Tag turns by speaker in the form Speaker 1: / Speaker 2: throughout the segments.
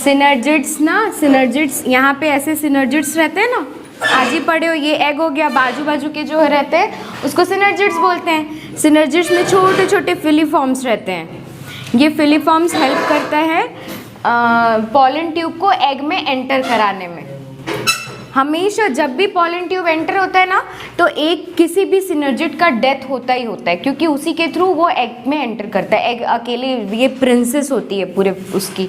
Speaker 1: Synergids ना, synergids यहाँ पे ऐसे सिनर्जिड्स रहते हैं ना, आज ही पढ़े हो, ये एग हो गया, बाजू बाजू के जो रहते हैं उसको सिनर्जिड्स बोलते हैं। सिनर्जिड्स में छोटे छोटे फिलीफॉर्म्स रहते हैं। ये फिलीफॉर्म्स हेल्प करता है पॉलन ट्यूब को एग में एंटर कराने में। हमेशा जब भी पॉलन ट्यूब एंटर होता है ना, तो एक किसी भी सिनर्जिड का डेथ होता ही होता है, क्योंकि उसी के थ्रू वो एग में एंटर करता है। एग अकेले, ये प्रिंसेस होती है पूरे उसकी,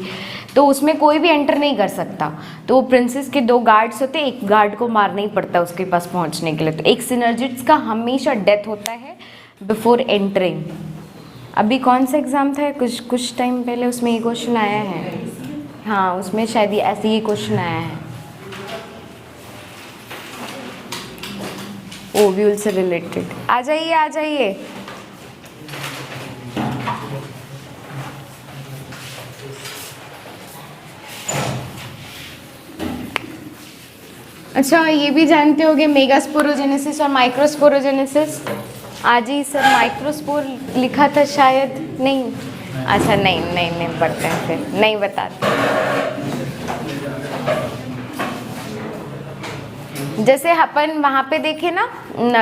Speaker 1: तो उसमें कोई भी एंटर नहीं कर सकता। तो वो प्रिंसेस के 2 गार्ड्स होते हैं, एक गार्ड को मारना ही पड़ता है उसके पास पहुंचने के लिए। तो एक सिनर्जिड्स का हमेशा डेथ होता है बिफोर एंटरिंग। अभी कौन सा एग्ज़ाम था, कुछ टाइम पहले, उसमें ये क्वेश्चन आया है। हाँ, उसमें शायद ऐसे ही क्वेश्चन आया है, ओव्यूल से रिलेटेड। आ जाइए आ जाइए। अच्छा, ये भी जानते होगे मेगास्पोरोजेनेसिस और माइक्रोस्पोरोजेनेसिस। आज ही सर माइक्रोस्पोर लिखा था शायद, नहीं? अच्छा, नहीं पढ़ते हैं, फिर नहीं बताते। जैसे अपन वहाँ पे देखे ना,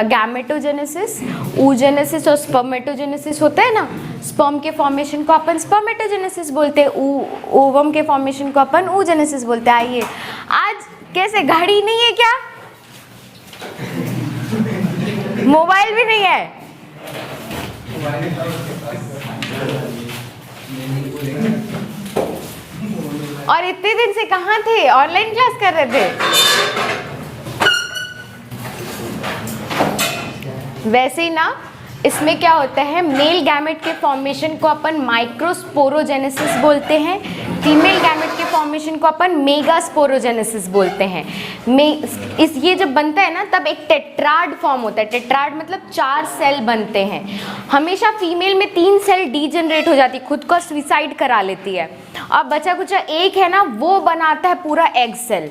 Speaker 1: गैमेटोजेनेसिस, oogenesis और स्पर्मेटोजेनेसिस होता है ना। स्पर्म के फॉर्मेशन को अपन स्पर्मेटोजेनेसिस बोलते हैं, ओवम के फॉर्मेशन को अपन oogenesis बोलते हैं। आइए, आज कैसे, घड़ी नहीं है क्या? मोबाइल भी नहीं है? और इतने दिन से कहाँ थे? ऑनलाइन क्लास कर रहे थे? वैसे ही ना, इसमें क्या होता है, मेल गैमेट के फॉर्मेशन को अपन माइक्रोस्पोरोजेनेसिस बोलते हैं, फीमेल गैमेट के फॉर्मेशन को अपन मेगास्पोरोजेनेसिस बोलते हैं। ये जब बनता है ना, तब एक टेट्राड फॉर्म होता है। टेट्राड मतलब 4 सेल बनते हैं। हमेशा फीमेल में 3 सेल डीजनरेट हो जाती है, खुद को सुसाइड करा लेती है, और बचा कुचा एक है ना, वो बनाता है पूरा एग सेल।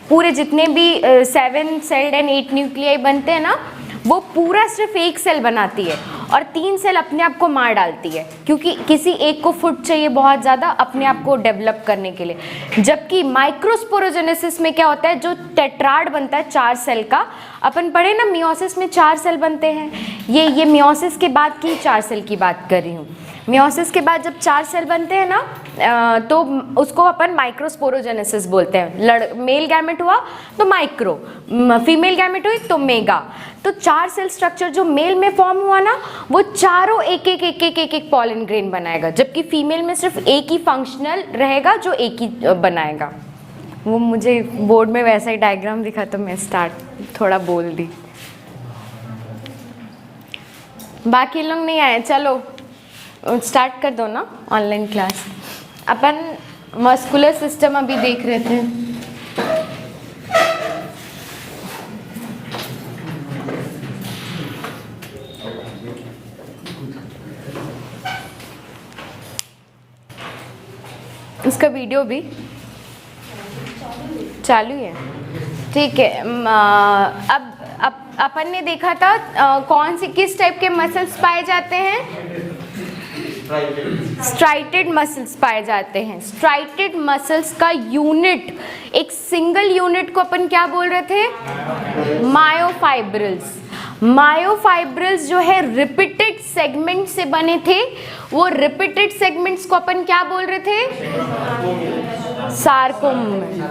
Speaker 1: पूरे जितने भी 7 सेल्ड एंड 8 न्यूक्लियाई बनते हैं ना, वो पूरा सिर्फ एक सेल बनाती है, और 3 सेल अपने आप को मार डालती है, क्योंकि किसी एक को फुट चाहिए बहुत ज़्यादा अपने आप को डेवलप करने के लिए। जबकि माइक्रोस्पोरोजेनेसिस में क्या होता है, जो टेट्राड बनता है 4 सेल का, अपन पढ़े ना मियोसिस में 4 सेल बनते हैं। ये मियोसिस के बाद की 4 सेल की बात कर रही हूँ। मियोसिस के बाद जब 4 सेल बनते हैं ना, तो उसको अपन माइक्रोस्पोरोजेनेसिस बोलते हैं। मेल गैमेट हुआ तो माइक्रो, फीमेल गैमेट हुई तो मेगा। तो 4 सेल स्ट्रक्चर जो मेल में फॉर्म हुआ ना, वो चारों एक पॉलन ग्रेन बनाएगा, जबकि फीमेल में सिर्फ एक ही फंक्शनल रहेगा जो एक ही बनाएगा। वो मुझे बोर्ड में वैसा ही डायग्राम दिखा तो मैं थोड़ा बोल दी। बाकी लोग नहीं आए, चलो स्टार्ट कर दो ना ऑनलाइन क्लास। अपन मस्कुलर सिस्टम अभी देख रहे थे। इसका वीडियो भी चालू है, ठीक है। अब अपन ने देखा था कौन सी किस टाइप के मसल्स पाए जाते हैं, स्ट्राइटेड मसल्स पाए जाते हैं। स्ट्राइटेड मसल्स का यूनिट, एक सिंगल यूनिट को अपन क्या बोल रहे थे, मायोफाइब्रिल्स। मायोफाइब्रिल्स जो है रिपीटेड सेगमेंट से बने थे, वो रिपीटेड सेगमेंट्स को अपन क्या बोल रहे थे,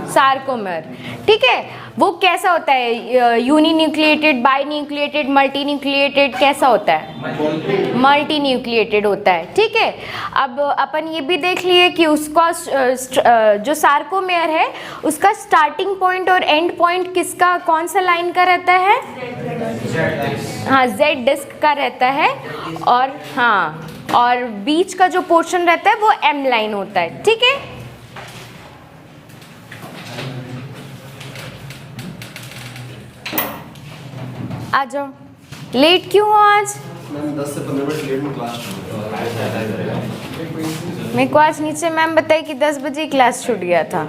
Speaker 1: सार्कोमर। ठीक है, वो कैसा होता है, यूनिन्यूक्लिएटेड, बाईन्यूक्लिएटेड, मल्टीन्यूक्लिएटेड, कैसा होता है, मल्टीन्यूक्लिएटेड होता है। ठीक है, अब अपन ये भी देख लिए कि उसका जो सार्कोमेयर है, उसका स्टार्टिंग पॉइंट और एंड पॉइंट किसका, कौन सा लाइन का रहता है, हाँ, जेड डिस्क का रहता है, और हाँ, और बीच का जो पोर्शन रहता है वो एम लाइन होता है। ठीक है, आ जाओ। लेट क्यों हो आज?
Speaker 2: 10 से 15 मिनट लेट में क्लास
Speaker 1: मेरे को आज नीचे मैम बताई कि 10 बजे क्लास छूट गया था।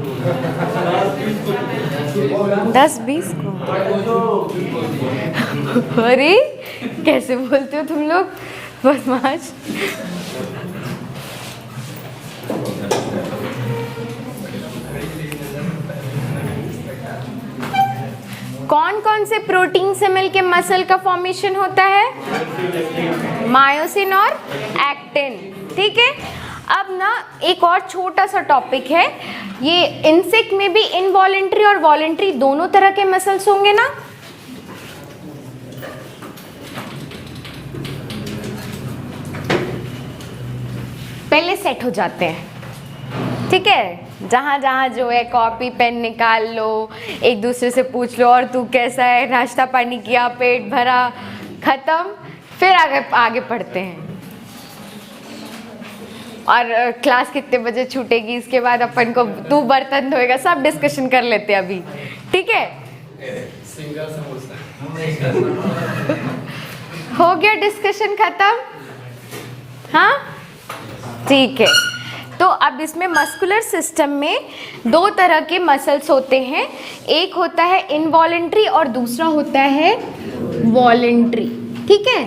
Speaker 1: 10:20 को। अरे कैसे बोलते हो तुम लोग, बदमाश। कौन कौन से प्रोटीन से मिलके मसल का फॉर्मेशन होता है? मायोसिन और एक्टिन। ठीक है, अब ना एक और छोटा सा टॉपिक है, ये इंसेक्ट में भी इनवॉलेंट्री और वॉलेंट्री दोनों तरह के मसल्स होंगे ना? पहले सेट हो जाते हैं, ठीक है? जहाँ जहाँ जो है कॉपी पेन निकाल लो, एक दूसरे से पूछ लो और तू कैसा है, नाश्ता पानी किया, पेट भरा, खत्म, फिर आगे आगे पढ़ते हैं। और क्लास कितने बजे छूटेगी, इसके बाद अपन को तू बर्तन धोएगा, सब डिस्कशन कर लेते हैं अभी, ठीक है?
Speaker 2: सिंगल समोसा
Speaker 1: हो गया डिस्कशन खत्म? हाँ, ठीक है। तो अब इसमें मस्कुलर सिस्टम में दो तरह के मसल्स होते हैं, एक होता है इनवॉलेंट्री और दूसरा होता है वॉलेंट्री। ठीक है,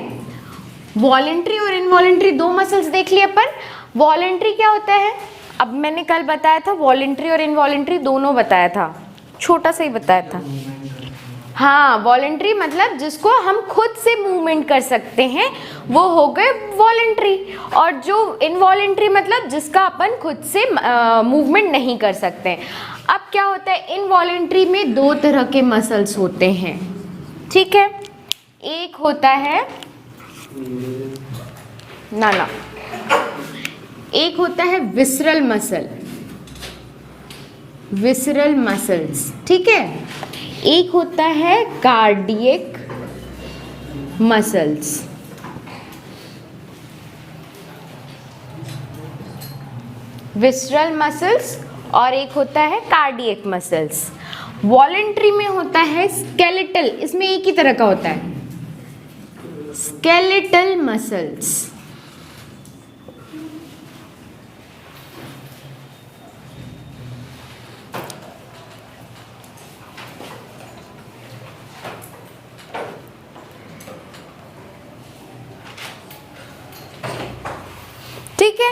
Speaker 1: वॉलेंट्री और इनवॉलेंट्री दो मसल्स देख लिए अपन। वॉलेंट्री क्या होता है? अब मैंने कल बताया था, वॉलेंट्री और इनवॉलेंट्री दोनों बताया था, छोटा सा ही बताया था। हाँ, वॉलेंट्री मतलब जिसको हम खुद से मूवमेंट कर सकते हैं वो हो गए वॉलेंट्री, और जो इनवॉलेंट्री मतलब जिसका अपन खुद से मूवमेंट नहीं कर सकते। अब क्या होता है, इनवॉलेंट्री में दो तरह के मसल्स होते हैं, ठीक है? एक होता है ना एक होता है विसरल मसल, विसरल मसल्स, ठीक है? एक होता है कार्डियक मसल्स। विसरल मसल्स और एक होता है कार्डियक मसल्स। वॉलेंट्री में होता है स्केलेटल, इसमें एक ही तरह का होता है, स्केलेटल मसल्स। ठीक है,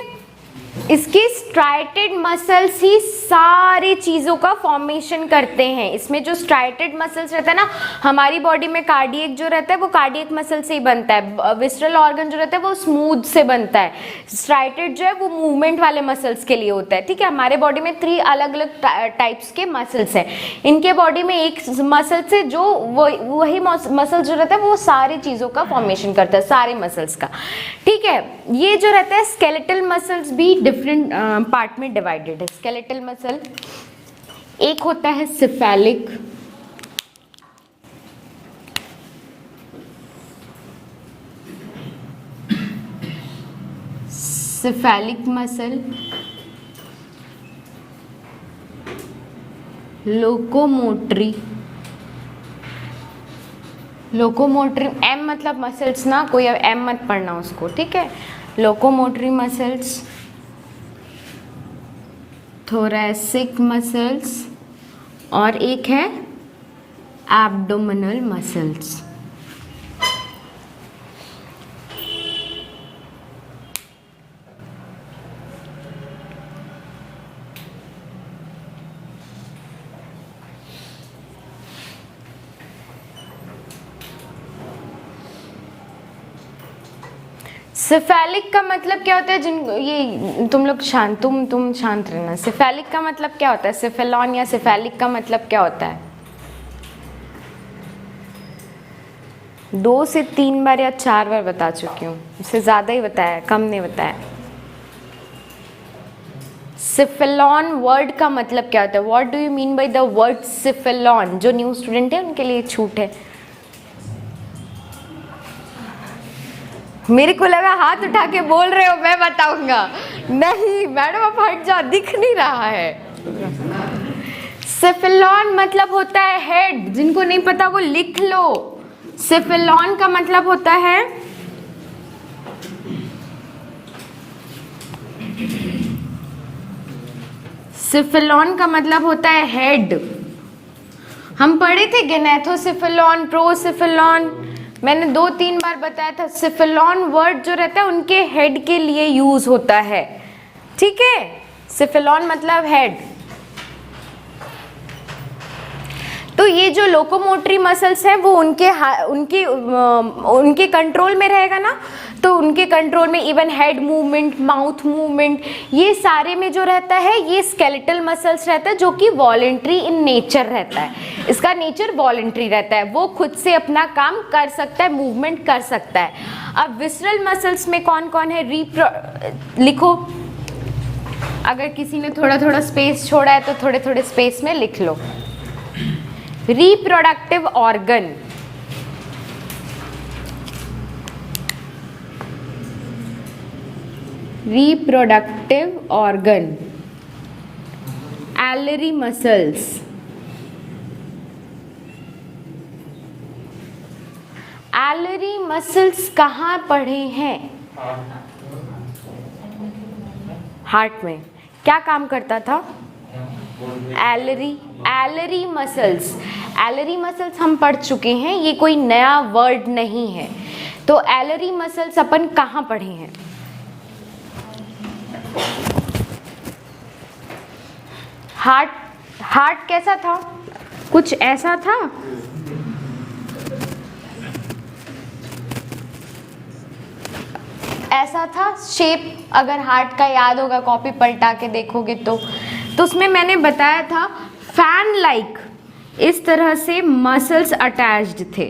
Speaker 1: इसके स्ट्राइटेड मसल्स ही सारी चीज़ों का फॉर्मेशन करते हैं। इसमें जो स्ट्राइटेड मसल्स रहता है ना, हमारी बॉडी में कार्डियक जो रहता है वो कार्डियक मसल से ही बनता है, विसरल ऑर्गन जो रहता है वो स्मूथ से बनता है, स्ट्राइटेड जो है वो मूवमेंट वाले मसल्स के लिए होता है। ठीक है, हमारे बॉडी में 3 अलग अलग टाइप्स के मसल्स हैं। इनके बॉडी में एक मसल से जो वही मसल जो रहता है वो सारी चीज़ों का फॉर्मेशन करता है, सारे मसल्स का। ठीक है, ये जो रहता है स्केलेटल मसल्स भी डिफरेंट पार्ट में डिवाइडेड है। स्केलेटल मसल एक होता है cephalic, cephalic muscle, locomotory, locomotory M मतलब मसल्स ना, कोई एम मत पढ़ना उसको, ठीक है? लोकोमोटरी मसल्स, थोरैसिक मसल्स और एक है एब्डोमिनल मसल्स। सिफेलिक का मतलब क्या होता है? जिन ये तुम लोग शांत तुम शांत रहना। सिफेलिक का मतलब क्या होता है? सिफेलॉन या सिफेलिक का मतलब क्या होता है? 2 से 3 बार या 4 बार बता चुकी हूँ, इससे ज़्यादा ही बताया, कम नहीं बताया। सिफेलॉन वर्ड का मतलब क्या होता है? What do you mean by the word cephalon? जो न्यू स्टूडेंट है उनके लिए छूट है। मेरे को लगा हाथ उठा के बोल रहे हो, मैं बताऊंगा। नहीं मैडम, आप हट जाओ, दिख नहीं रहा है। सिफेलॉन मतलब होता है हेड, जिनको नहीं पता वो लिख लो। सिफेलॉन का मतलब होता है सिफेलॉन का मतलब होता है हेड। हम पढ़े थे गैनेथोसिफेलॉन, प्रोसिफेलॉन, मैंने 2-3 बार बताया था। सिफेलॉन वर्ड जो रहता है उनके हेड के लिए यूज होता है, ठीक है? सिफेलॉन मतलब हेड। तो ये जो लोकोमोटरी मसल्स हैं वो उनके कंट्रोल में रहेगा ना, तो उनके कंट्रोल में even head movement, mouth movement, ये सारे में जो रहता है ये स्केलेटल मसल्स रहता है, जो कि वॉलेंट्री इन नेचर रहता है। इसका नेचर वॉलेंट्री रहता है, वो खुद से अपना काम कर सकता है, मूवमेंट कर सकता है। अब विसरल मसल्स में कौन कौन है, लिखो, अगर किसी ने थोड़ा थोड़ा स्पेस छोड़ा है तो थोड़े थोड़े स्पेस में लिख लो। Reproductive organ, reproductive organ, एलरी muscles, एलरी muscles कहाँ पढ़े हैं? हार्ट में। क्या काम करता था? एलरी मसल्स, एलरी मसल्स हम पढ़ चुके हैं, ये कोई नया वर्ड नहीं है। तो एलरी मसल्स अपन कहाँ पढ़े हैं? हार्ट कैसा था? कुछ ऐसा था, ऐसा था शेप। अगर हार्ट का याद होगा, कॉपी पलटा के देखोगे तो उसमें मैंने बताया था फैन लाइक, इस तरह से मसल्स अटैच्ड थे,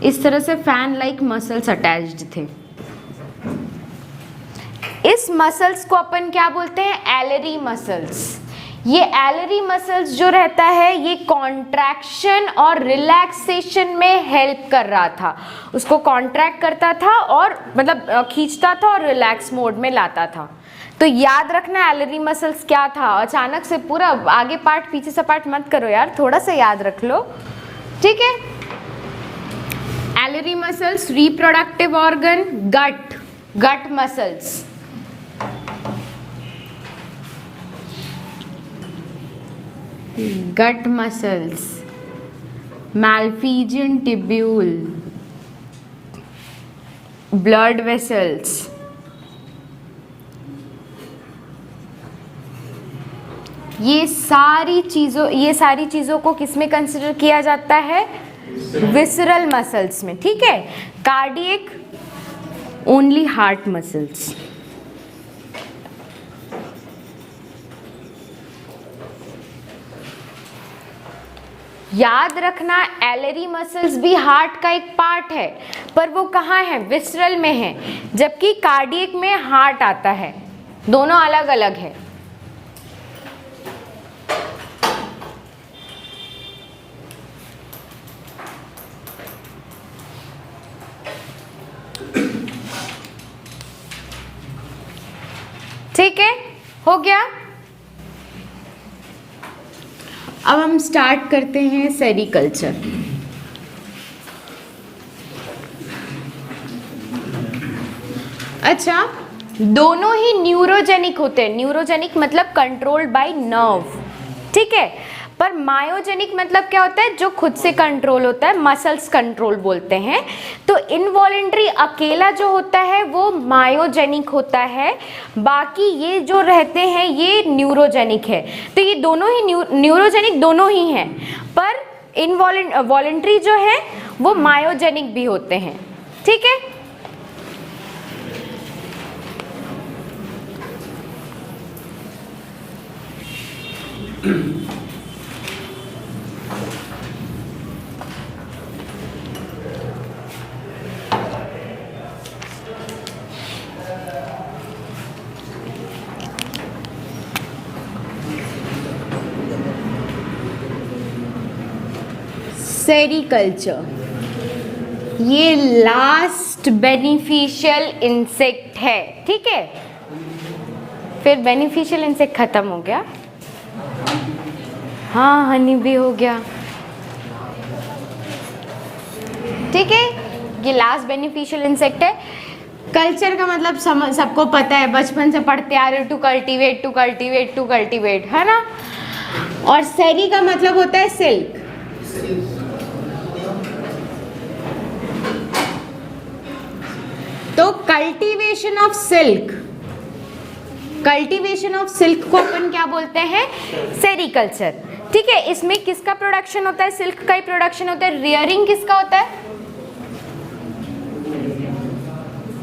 Speaker 1: इस तरह से फैन लाइक मसल्स अटैच्ड थे। इस मसल्स को अपन क्या बोलते हैं? एलरी मसल्स। ये एलरी मसल्स जो रहता है ये कॉन्ट्रैक्शन और रिलैक्सेशन में हेल्प कर रहा था, उसको कॉन्ट्रैक्ट करता था और मतलब खींचता था और रिलैक्स मोड में लाता था। तो याद रखना एलरी मसल्स क्या था। अचानक से पूरा आगे पार्ट पीछे से पार्ट मत करो यार, थोड़ा सा याद रख लो, ठीक है। एलरी मसल्स, रिप्रोडक्टिव ऑर्गन, गट muscles, gut muscles, malphizian tubule, blood vessels, ये सारी चीज़ों को किसमें कंसिडर किया जाता है? विसरल मसल्स में, ठीक है। Cardiac only heart muscles. याद रखना एलरी मसल्स भी हार्ट का एक पार्ट है, पर वो कहाँ है? विसरल में है, जबकि कार्डियक में हार्ट आता है। दोनों अलग अलग है। ठीक है, हो गया। अब हम स्टार्ट करते हैं सेरिकल्चर। अच्छा, दोनों ही न्यूरोजेनिक होते हैं। न्यूरोजेनिक मतलब कंट्रोल्ड बाय नर्व, ठीक है। पर मायोजेनिक मतलब क्या होता है? जो खुद से कंट्रोल होता है, मसल्स कंट्रोल बोलते हैं। तो इनवॉलेंट्री अकेला जो होता है वो मायोजेनिक होता है, बाकी ये जो रहते हैं ये न्यूरोजेनिक है। तो ये दोनों ही न्यूरोजेनिक दोनों ही हैं, पर वॉलेंट्री जो है वो मायोजेनिक भी होते हैं, ठीक है। सेरिकल्चर ये लास्ट बेनिफिशियल इंसेक्ट है, ठीक है। फिर बेनिफिशियल इंसेक्ट खत्म हो गया। हाँ, हनी भी हो गया, ठीक है। ये लास्ट बेनिफिशियल इंसेक्ट है। कल्चर का मतलब सबको पता है, बचपन से पढ़ते आ रहे हो, to cultivate to cultivate to cultivate, है ना। और सेरी का मतलब होता है सिल्क। तो cultivation of silk, cultivation of silk को अपन क्या बोलते हैं? सेरिकल्चर, ठीक है, इसमें किसका प्रोडक्शन होता है? सिल्क का ही प्रोडक्शन होता है। रियरिंग किसका होता है?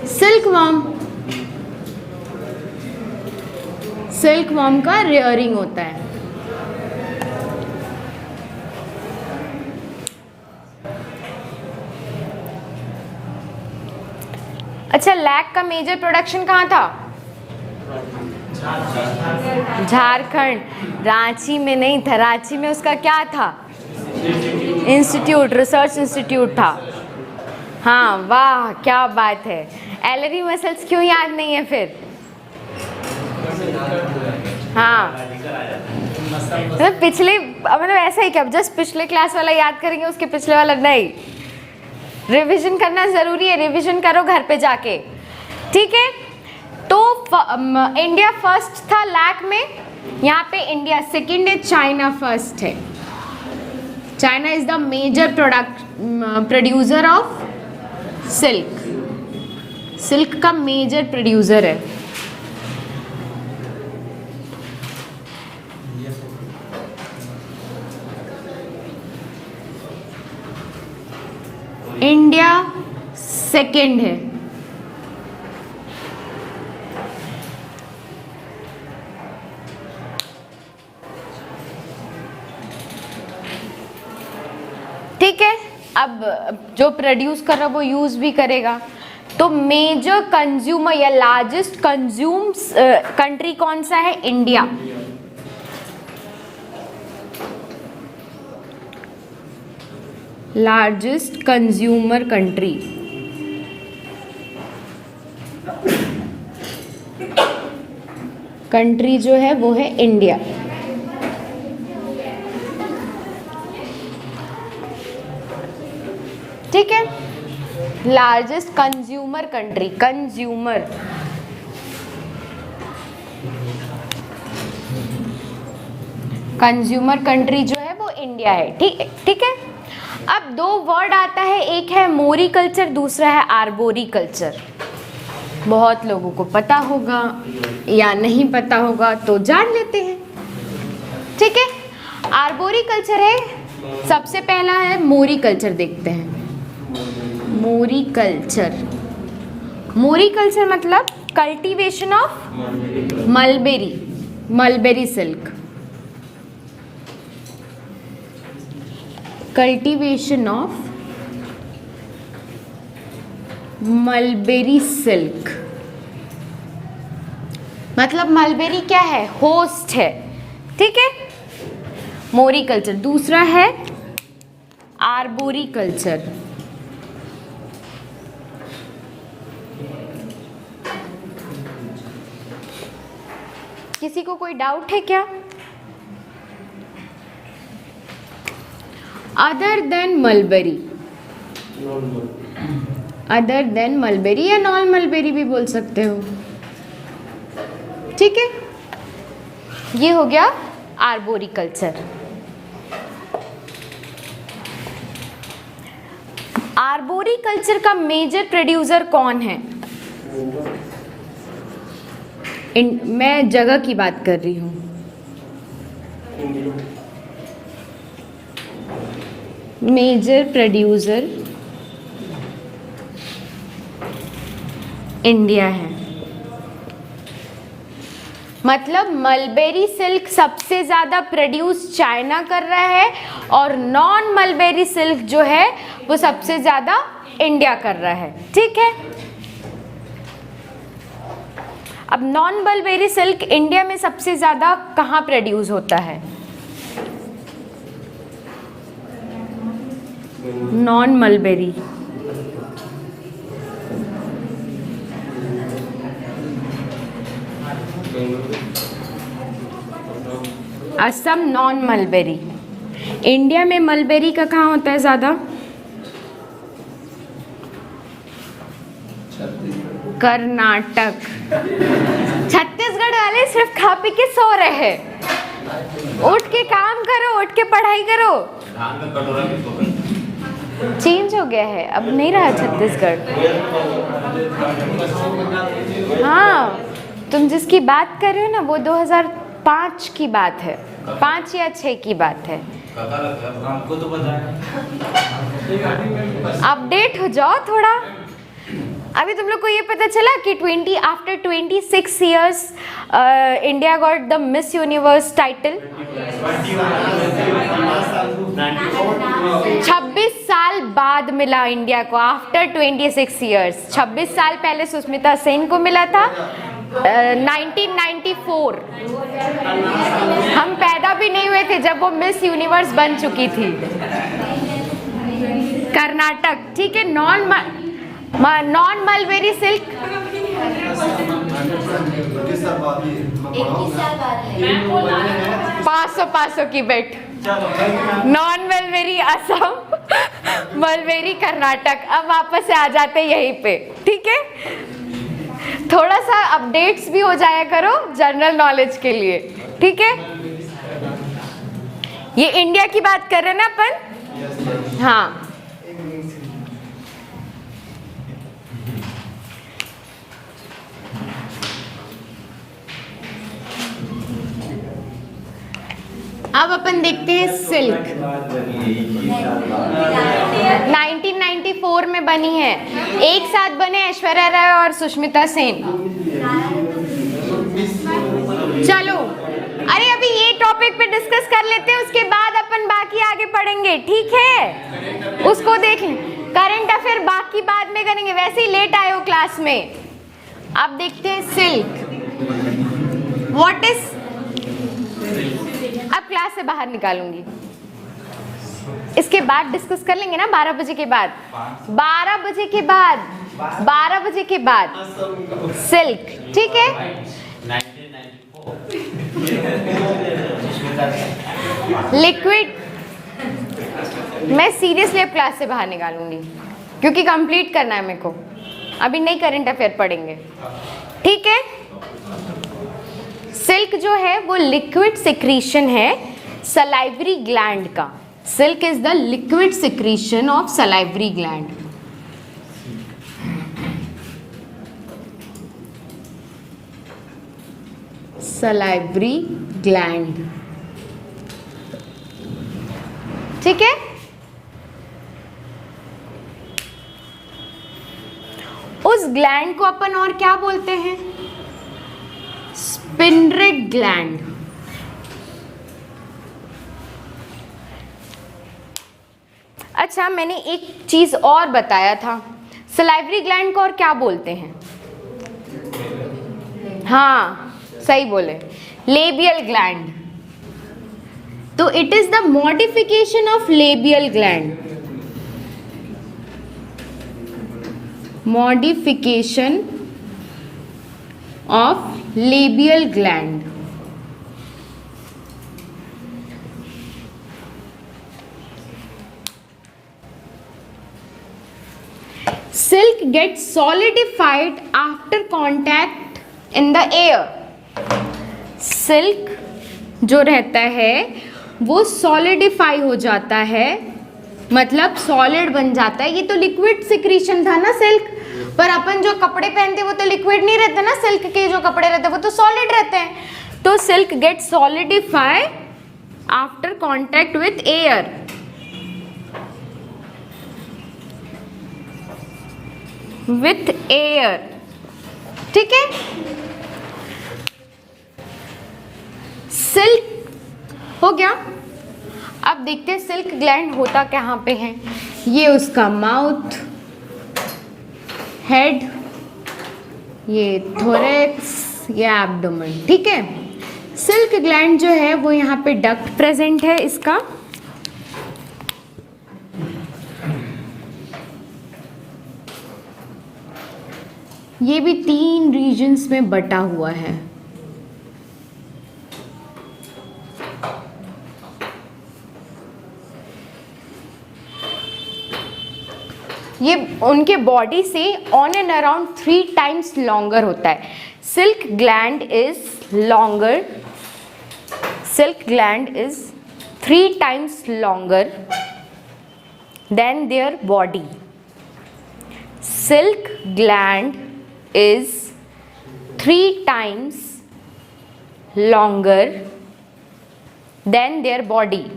Speaker 1: सिल्क वॉर्म, सिल्क वॉर्म का रियरिंग होता है। अच्छा, लैक का मेजर प्रोडक्शन कहाँ था? झारखंड। रांची में नहीं था, रांची में उसका क्या था? इंस्टीट्यूट, रिसर्च इंस्टीट्यूट था। हाँ, वाह क्या बात है। एलरी मसल्स क्यों याद नहीं है फिर? हाँ, मतलब पिछले, मतलब ऐसा ही क्या, जस्ट पिछले क्लास वाला याद करेंगे, उसके पिछले वाला नहीं। रिवीजन करना ज़रूरी है, रिवीजन करो घर पे जाके, ठीक है। तो इंडिया फर्स्ट था लैक में, यहाँ पे इंडिया सेकंड है, चाइना फर्स्ट है। China is the major producer of silk, silk का मेजर प्रोड्यूसर है। इंडिया सेकंड है। ठीक है, अब जो प्रोड्यूस कर रहा है वो यूज भी करेगा। तो मेजर कंज्यूमर या लार्जेस्ट कंज्यूम्स कंट्री कौन सा है? India. Largest consumer country, country जो है वो है इंडिया। ठीक है, largest consumer country, consumer, consumer country जो है वो इंडिया है। ठीक है। अब दो वर्ड आता है, एक है मोरिकल्चर, दूसरा है आर्बोरिकल्चर। बहुत लोगों को पता होगा या नहीं पता होगा तो जान लेते हैं। ठीक है, आर्बोरिकल्चर है, सबसे पहला है मोरिकल्चर, देखते हैं। मोरिकल्चर, मोरिकल्चर मतलब cultivation of mulberry, mulberry silk, cultivation of mulberry silk. मतलब मलबेरी क्या है? होस्ट है। ठीक है, मोरिकल्चर। दूसरा है आर्बोरिकल्चर, किसी को कोई डाउट है क्या? Other than mulberry, other than mulberry या नॉन मलबेरी भी बोल सकते हो। ठीक है, ये हो गया आर्बोरिकल्चर। आर्बोरिकल्चर का मेजर प्रोड्यूसर कौन है? मैं जगह की बात कर रही हूँ। मेजर प्रोड्यूसर इंडिया है। मतलब मलबेरी सिल्क सबसे ज़्यादा प्रोड्यूस चाइना कर रहा है और नॉन मलबेरी सिल्क जो है वो सबसे ज़्यादा इंडिया कर रहा है। ठीक है, अब नॉन मलबेरी सिल्क इंडिया में सबसे ज़्यादा कहाँ प्रोड्यूस होता है? Non mulberry, Assam non mulberry. India में मलबेरी का कहाँ होता है ज़्यादा? कर्नाटक। छत्तीसगढ़ वाले सिर्फ खा पी के सो रहे हैं। उठ के काम करो, उठ के पढ़ाई करो। चेंज हो गया है, अब नहीं रहा छत्तीसगढ़। हाँ, तुम जिसकी बात कर रहे हो ना वो 5 की बात है, 5 या 6 की बात है।
Speaker 3: हमको तो पता है।
Speaker 1: अपडेट हो जाओ थोड़ा। अभी तुम लोग को ये पता चला कि after 26 years India got the miss universe title. 26 साल बाद मिला इंडिया को, आफ्टर 26 years। 26 साल पहले सुष्मिता सेन को मिला था, 1994। हम पैदा भी नहीं हुए थे जब वो मिस यूनिवर्स बन चुकी थी। कर्नाटक, ठीक है। नॉन मलबेरी सिल्क 500 की बेट। Non mulberry Assam, mulberry Karnataka. अब वापस से आ जाते यहीं पे, ठीक है। थोड़ा सा अपडेट्स भी हो जाया करो जनरल नॉलेज के लिए, ठीक है। ये इंडिया की बात कर रहे हैं ना अपन? हाँ, अब अपन देखते हैं सिल्क। 1994 में बनी है, एक साथ बने ऐश्वर्या राय और सुष्मिता सेन। चलो, अरे अभी ये टॉपिक पे डिस्कस कर लेते हैं, उसके बाद अपन बाकी आगे पढ़ेंगे, ठीक है। उसको देख लें। करंट अफेयर बाकी बाद में करेंगे, वैसे ही लेट आए हो क्लास में। अब देखते हैं सिल्क। व्हाट इज, अब क्लास से बाहर निकालूंगी, इसके बाद डिस्कस कर लेंगे ना 12 बजे के बाद। 12 बजे के बाद, 12 बजे के बाद सिल्क, ठीक है। 1994 लिक्विड, मैं सीरियसली अब क्लास से बाहर निकालूंगी क्योंकि कंप्लीट करना है मेरे को। अभी नहीं करंट अफेयर पढ़ेंगे, ठीक है। सिल्क जो है वो लिक्विड सिक्रीशन है सलाइवरी ग्लैंड का। Silk is the liquid secretion of salivary gland. Salivary gland, ठीक है। उस ग्लैंड को अपन और क्या बोलते हैं? स्पिंडरेट ग्लैंड। अच्छा, मैंने एक चीज और बताया था, सलाइवरी ग्लैंड को और क्या बोलते हैं? हाँ, सही बोले, लेबियल ग्लैंड। तो it is the modification of labial gland. Modification of labial gland. Silk gets solidified after contact in the air. Silk जो रहता है वो सॉलिडिफाई हो जाता है, मतलब सॉलिड बन जाता है। ये तो लिक्विड सिक्रीशन था ना सिल्क, पर अपन जो कपड़े पहनते वो तो लिक्विड नहीं रहते ना, सिल्क के जो कपड़े रहते वो तो सॉलिड रहते हैं। तो silk get solidify after contact with air. With air, ठीक है। सिल्क हो गया। अब देखते हैं सिल्क ग्लैंड होता कहाँ पे है। ये उसका माउथ, हेड, ये थोरेक्स, ये एब्डोमेन, ठीक है। सिल्क ग्लैंड जो है वो यहाँ पे डक्ट प्रेजेंट है इसका। ये भी 3 रीजन्स में बटा हुआ है। ये उनके बॉडी से on and around 3 times longer होता है। Silk gland is longer, silk gland is 3 times longer than their body. Silk gland is 3 times longer than their body.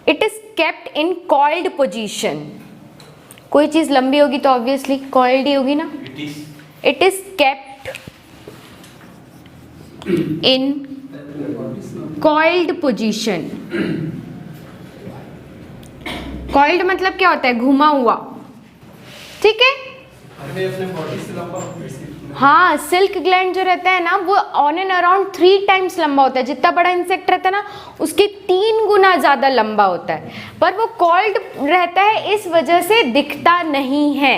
Speaker 1: It is kept in coiled position. कोई चीज लंबी होगी तो obviously coiled ही होगी ना. It is kept in coiled position. coiled मतलब क्या होता है? घुमा हुआ. ठीक है.
Speaker 2: अरे अपने बॉडी से लंबा
Speaker 1: हाँ, सिल्क ग्लैंड जो रहता है ना वो ऑन एंड अराउंड 3 टाइम्स लंबा होता है. जितना बड़ा इंसेक्ट रहता है ना उसके 3 गुना ज़्यादा लंबा होता है, पर वो कॉल्ड रहता है इस वजह से दिखता नहीं है.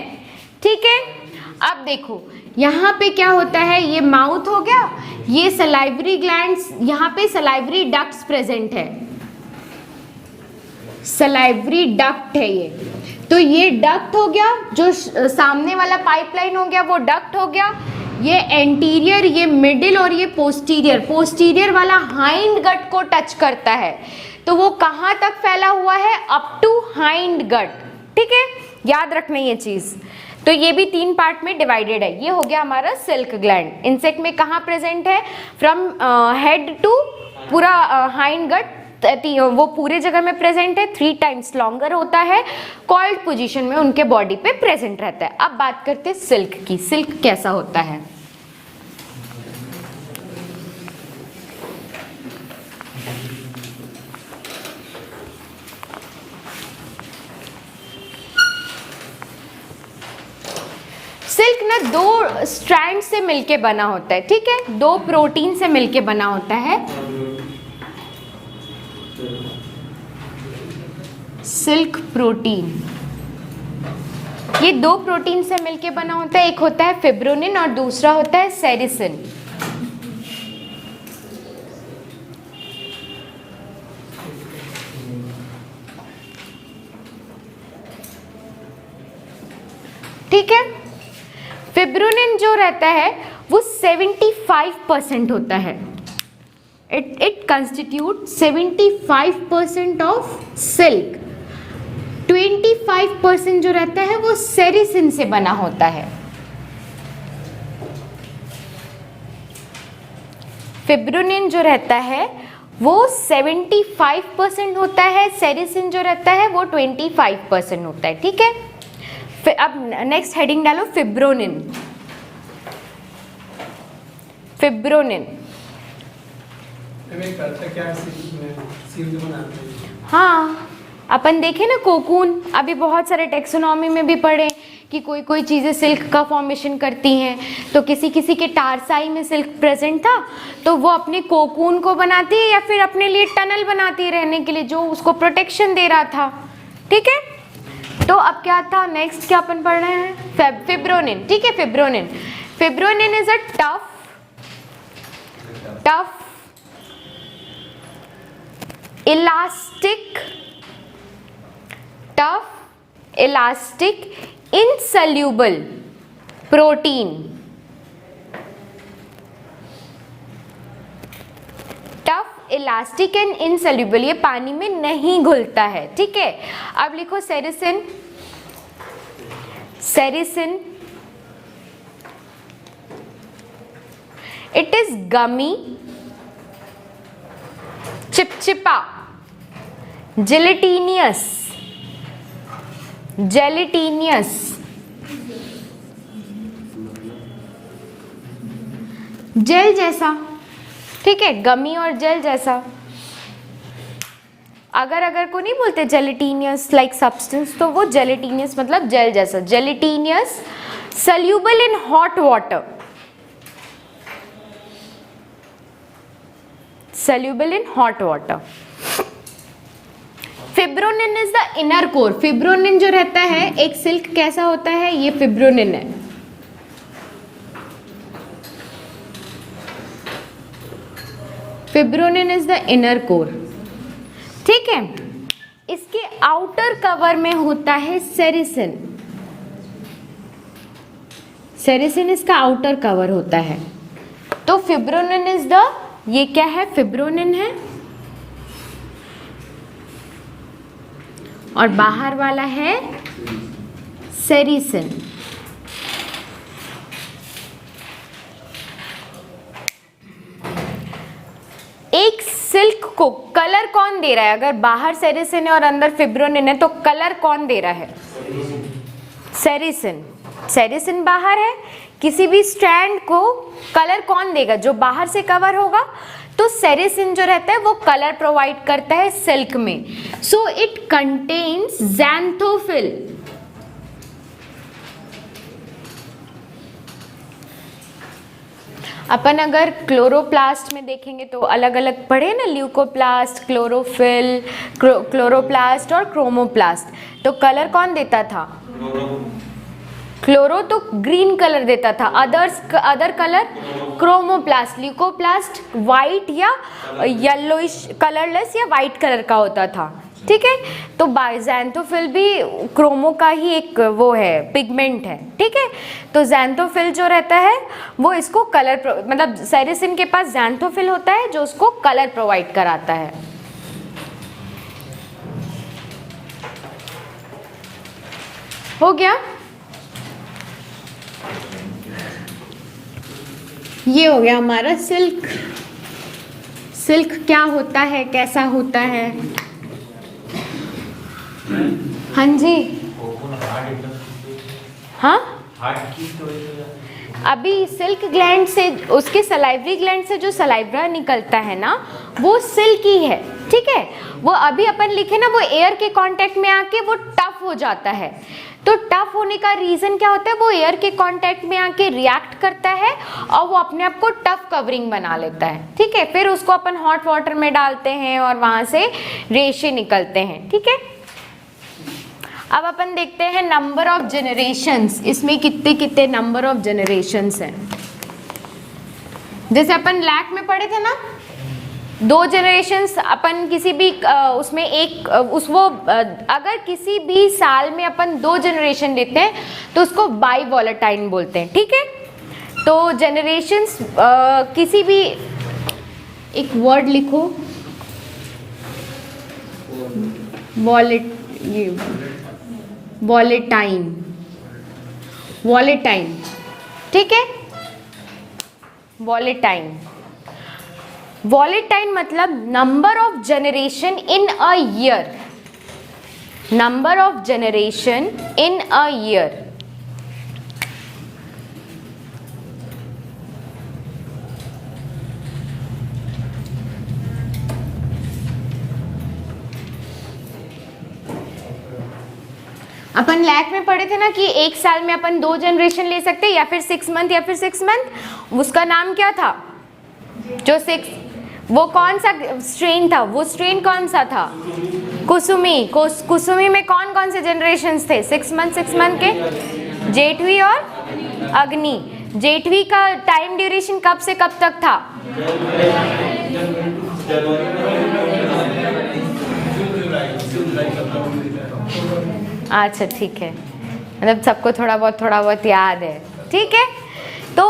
Speaker 1: ठीक है. अब देखो यहाँ पे क्या होता है, ये माउथ हो गया, ये सलाइवरी ग्लैंड्स, यहाँ पे सलाइवरी डक्ट्स प्रेजेंट है. सलाइवरी डक्ट है ये, तो ये डक्ट हो गया, जो सामने वाला पाइपलाइन हो गया वो डक्ट हो गया. ये एंटीरियर, ये मिडिल और ये पोस्टीरियर. पोस्टीरियर वाला हाइंड गट को टच करता है, तो वो कहाँ तक फैला हुआ है? Up to hind gut. ठीक है, याद रखना ये चीज़. तो ये भी 3 पार्ट में डिवाइडेड है. ये हो गया हमारा सिल्क ग्लैंड. इंसेक्ट में कहाँ प्रेजेंट है? फ्रॉम हेड टू पूरा हाइंड गट, वो पूरे जगह में प्रेजेंट है. 3 टाइम्स लॉन्गर होता है, कॉइल्ड पोजीशन में उनके बॉडी पे प्रेजेंट रहता है. अब बात करते हैं सिल्क की. सिल्क कैसा होता है? सिल्क ना 2 स्ट्रैंड से मिलके बना होता है. ठीक है, 2 प्रोटीन से मिलके बना होता है. सिल्क प्रोटीन, ये 2 प्रोटीन से मिलके बना होता है. एक होता है फिब्रोनिन और दूसरा होता है सेरिसिन. ठीक है. फिब्रोनिन जो रहता है वो 75% होता है. It constitutes 75% of silk. 25% जो रहता है वो सेरिसिन से बना होता है. फिब्रोनिन जो रहता है वो 75% होता है, सेरिसिन जो रहता है वो 25% होता है. ठीक है. अब नेक्स्ट हेडिंग डालो, फिब्रोनिन. फिब्रोनिन
Speaker 2: क्या सील बनाते हैं?
Speaker 1: हाँ, अपन देखे ना कोकून, अभी बहुत सारे टेक्सोनॉमी में भी पढ़े कि कोई कोई चीज़ें सिल्क का फॉर्मेशन करती हैं. तो किसी किसी के टारसाई में सिल्क प्रेजेंट था तो वो अपने कोकून को बनाती है या फिर अपने लिए टनल बनाती है रहने के लिए, जो उसको प्रोटेक्शन दे रहा था. ठीक है. तो अब क्या था नेक्स्ट, क्या अपन पढ़ रहे हैं? फिब्रोनिन. ठीक है. Fibroin, fibroin is a tough elastic insoluble protein. Tough, elastic and insoluble, ये पानी में नहीं घुलता है. ठीक है. अब लिखो सेरिसिन. सेरिसिन, इट इज गमी, चिपचिपा, जेलेटिनियस, जेल जैसा. ठीक है, गमी और जेल जैसा. अगर को नहीं बोलते जेलेटिनियस लाइक सब्सटेंस, तो वो जेलेटिनियस मतलब जेल जैसा. Gelatinous, soluble in hot water. soluble in hot water. Fibroin is the inner core. Fibroin जो रहता है, एक सिल्क कैसा होता है, ये फिब्रोनिन है. फिब्रोनिन इज द इनर कोर. ठीक है. इसके आउटर कवर में होता है सेरिसिन. सेरिसिन इसका आउटर कवर होता है. तो फिब्रोनिन इज द, ये क्या है? फिब्रोनिन है, और बाहर वाला है सेरिसिन. एक सिल्क को कलर कौन दे रहा है? अगर बाहर सेरिसिन है और अंदर फिब्रोनिन है तो कलर कौन दे रहा है? सेरिसिन। सेरिसिन बाहर है, किसी भी स्ट्रैंड को कलर कौन देगा? जो बाहर से कवर होगा। तो सेरिसिन जो रहता है वो कलर प्रोवाइड करता है सिल्क में। So it contains xanthophyll. अपन अगर क्लोरोप्लास्ट में देखेंगे तो अलग अलग पढ़े ना, ल्यूकोप्लास्ट, क्लोरोफिल, क्लोरोप्लास्ट और क्रोमोप्लास्ट। तो कलर कौन देता था? क्लोरो तो ग्रीन कलर देता था, other colour chromoplast. Leucoplast white या येलोइश कलरलेस या वाइट कलर का होता था, ठीक है। तो ज़ैंथोफिल भी क्रोमो का ही एक वो है, पिगमेंट है, ठीक है। तो ज़ैंथोफिल जो रहता है वो इसको कलर मतलब सेरिसिन के पास ज़ैंथोफिल होता है जो उसको कलर प्रोवाइड कराता है। हो गया? ये हो गया हमारा सिल्क। सिल्क क्या होता है, कैसा होता है? हाँ जी, हाँ, अभी सिल्क ग्लैंड से, उसके सलाइवरी ग्लैंड से जो सलाइवरा निकलता है ना वो सिल्की है, ठीक है। वो अभी अपन लिखे ना, वो एयर के कांटेक्ट में आके वो टफ हो जाता है। तो टफ होने का रीज़न क्या होता है? वो एयर के कांटेक्ट में आके रिएक्ट करता है और वो अपने आप को टफ कवरिंग बना लेता है, ठीक है। फिर उसको अपन हॉट वाटर में डालते हैं और वहाँ से रेशे निकलते हैं, ठीक है। अब अपन देखते हैं नंबर ऑफ जनरेशन्स। इसमें कितने कितने नंबर ऑफ जनरेशन्स हैं? जैसे अपन लैक में पढ़े थे ना, 2 जनरेशन्स अपन किसी भी उसमें एक अगर किसी भी साल में अपन 2 जनरेशन लेते हैं तो उसको बाई वॉलेटाइन बोलते हैं, ठीक है। तो जनरेशन्स किसी भी एक वर्ड लिखो, वॉलेटाइन, ठीक है। वॉलेटाइन मतलब number of generation in a year. Number of generation in a year. अपन लैक में पढ़े थे ना कि एक साल में अपन 2 जनरेशन ले सकते हैं, या फिर 6 मंथ या फिर 6 मंथ। उसका नाम क्या था? जो 6, वो कौन सा स्ट्रेन था? वो स्ट्रेन कौन सा था? कुसुमी। कुसुमी में कौन कौन से जनरेशन्स थे 6 मंथ के? जेठवी और अग्नि। जेठवी का टाइम ड्यूरेशन कब से कब तक था? अच्छा, ठीक है, मतलब सबको थोड़ा बहुत याद है, ठीक है। तो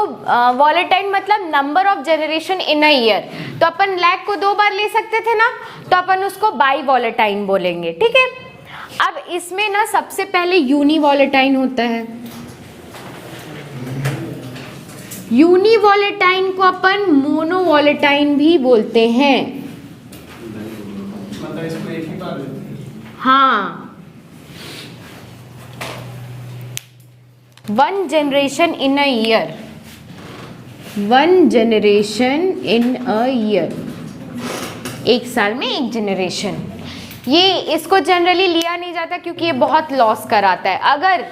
Speaker 1: वॉलेटाइन मतलब number of generation in a year. तो अपन लैक को 2 बार ले सकते थे ना, तो अपन उसको बाई वॉलेटाइन बोलेंगे, ठीक है। अब इसमें ना सबसे पहले यूनिवॉलेटाइन होता है। यूनिवॉलेटाइन को अपन मोनोवॉलेटाइन भी बोलते हैं।
Speaker 2: मतलब इसको एक ही बार लेते हैं।
Speaker 1: हाँ, 1 generation in a year. 1 generation in a year, एक साल में 1 जनरेशन। ये इसको जनरली लिया नहीं जाता क्योंकि ये बहुत लॉस कराता है। अगर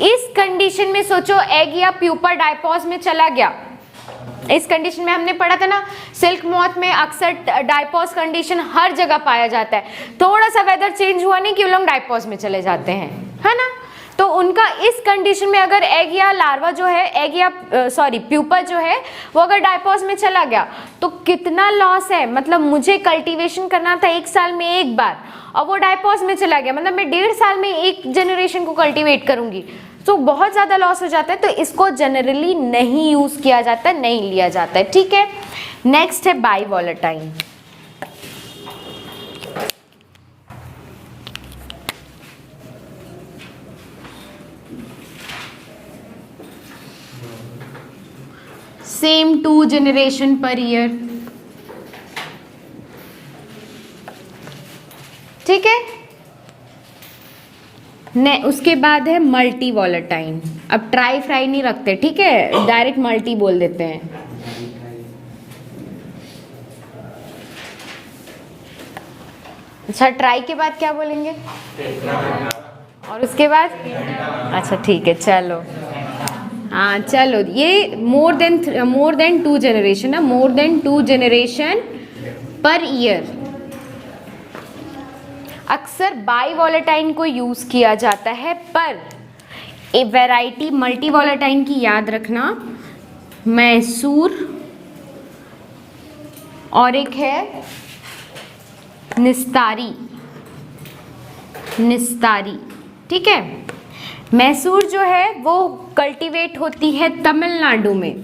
Speaker 1: इस कंडीशन में सोचो एग या प्यूपा डायपॉज में चला गया, इस कंडीशन में हमने पढ़ा था ना सिल्क मॉथ में अक्सर डायपॉज कंडीशन हर जगह पाया जाता है। थोड़ा सा वेदर चेंज हुआ नहीं कि वो लोग डायपॉज में चले जाते हैं, है ना। तो उनका इस कंडीशन में अगर एग या लार्वा जो है, प्यूपा जो है वो अगर डायपॉज में चला गया तो कितना लॉस है। मतलब मुझे कल्टीवेशन करना था 1 साल में 1 बार और वो डायपॉज में चला गया, मतलब मैं 1.5 साल में 1 जनरेशन को कल्टीवेट करूंगी, तो बहुत ज़्यादा लॉस हो जाता है। तो इसको जनरली नहीं यूज़ किया जाता है, नहीं लिया जाता है, ठीक है। नेक्स्ट है bivoltine. Same 2 generation per year. ठीक है। उसके बाद है मल्टी वॉलेटाइन। अब ट्राई फ्राई नहीं रखते, ठीक है, डायरेक्ट मल्टी बोल देते हैं। अच्छा, ट्राई के बाद क्या बोलेंगे? और उसके बाद? अच्छा ठीक है, चलो। हाँ चलो, ये मोर देन 2 जनरेशन है, more than 2 generation per year. अक्सर बाई वॉलेटाइन को यूज़ किया जाता है, पर ए वैरायटी मल्टी वॉलेटाइन की याद रखना, मैसूर और एक है निस्तारी। ठीक है। मैसूर जो है वो कल्टीवेट होती है तमिलनाडु में,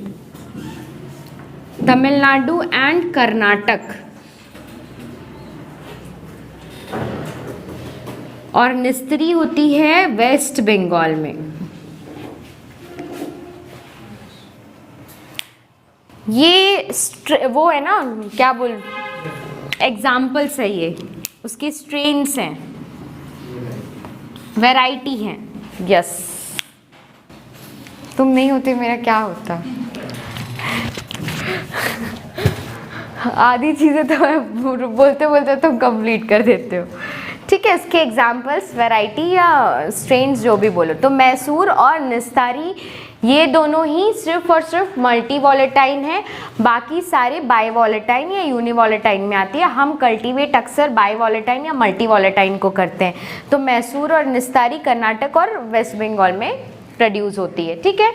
Speaker 1: तमिलनाडु एंड कर्नाटक, और निस्तरी होती है वेस्ट बंगाल में। ये वो है ना, क्या बोल, एग्जाम्पल्स है ये, उसके स्ट्रेन्स हैं, वैरायटी हैं। यस, तुम नहीं होते मेरा क्या होता। आधी चीज़ें तो मैं बोलते बोलते तुम कंप्लीट कर देते हो, ठीक है। इसके एग्जाम्पल्स वैरायटी या स्ट्रेन्स जो भी बोलो। तो मैसूर और निस्तारी ये दोनों ही सिर्फ और सिर्फ मल्टी वॉलेटाइन है, बाकी सारे बाई वॉलेटाइन या यूनी वॉलेटाइन में आती है। हम कल्टीवेट अक्सर बाई वॉलेटाइन या मल्टी वॉलेटाइन को करते हैं। तो मैसूर और निस्तारी कर्नाटक और वेस्ट बंगाल में प्रोड्यूस होती है, ठीक है।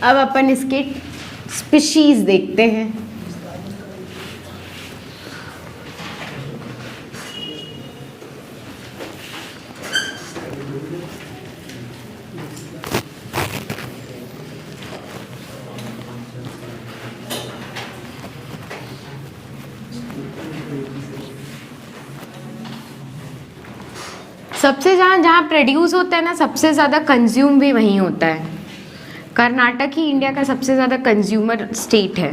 Speaker 1: अब अपन इसके स्पीशीज देखते हैं। सबसे जहाँ प्रोड्यूस होता है ना, सबसे ज़्यादा कंज्यूम भी वहीं होता है। कर्नाटक ही इंडिया का सबसे ज़्यादा कंज्यूमर स्टेट है,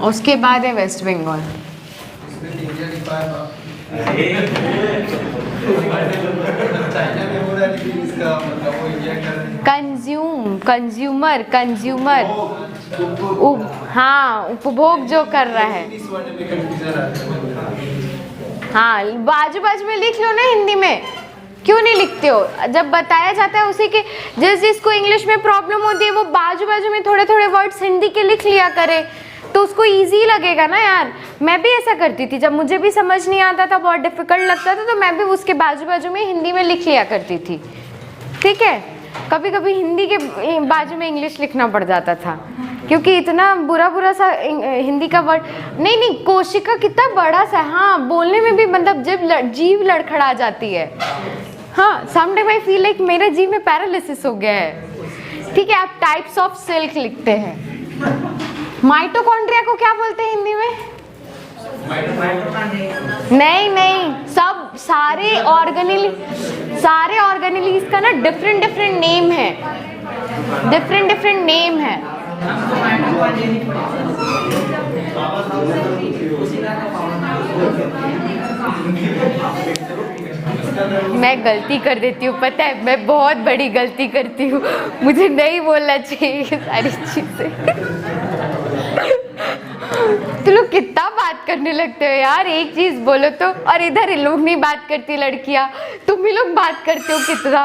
Speaker 1: और उसके बाद है वेस्ट बंगाल। कंज्यूमर हाँ, उपभोग जो कर रहा है। हाँ, बाजू बाजू में लिख लो ना हिंदी में, क्यों नहीं लिखते हो? जब बताया जाता है उसी के, जिसको इंग्लिश में प्रॉब्लम होती है वो बाजू बाजू में थोड़े थोड़े वर्ड्स हिंदी के लिख लिया करे, तो उसको इजी लगेगा ना यार। मैं भी ऐसा करती थी, जब मुझे भी समझ नहीं आता था, बहुत डिफिकल्ट लगता था, तो मैं भी उसके बाजू बाजू में हिंदी में लिख लिया करती थी, ठीक है। कभी कभी हिंदी के बाजू में इंग्लिश लिखना पड़ जाता था, क्योंकि इतना बुरा सा हिंदी का वर्ड। नहीं, कोशिका कितना बड़ा सा, हाँ, बोलने में भी मतलब जब जीभ लड़खड़ा जाती है। हाँ, समटाइम आई फील लाइक मेरे जीभ में पैरालिसिस हो गया है, ठीक है। आप टाइप्स ऑफ सिल्क लिखते हैं। माइटोकॉन्ड्रिया को क्या बोलते हैं हिंदी में? नहीं, सारे ऑर्गेनेलीज का ना डिफरेंट नेम है, डिफरेंट नेम है। मैं गलती कर देती हूँ, पता है, मैं बहुत बड़ी गलती करती हूँ, मुझे नहीं बोलना चाहिए ये सारी चीजें। तुम लोग कितना बात करने लगते हो यार, एक चीज बोलो तो, और इधर लोग नहीं बात करती लड़कियां, तुम भी लोग बात करते हो कितना।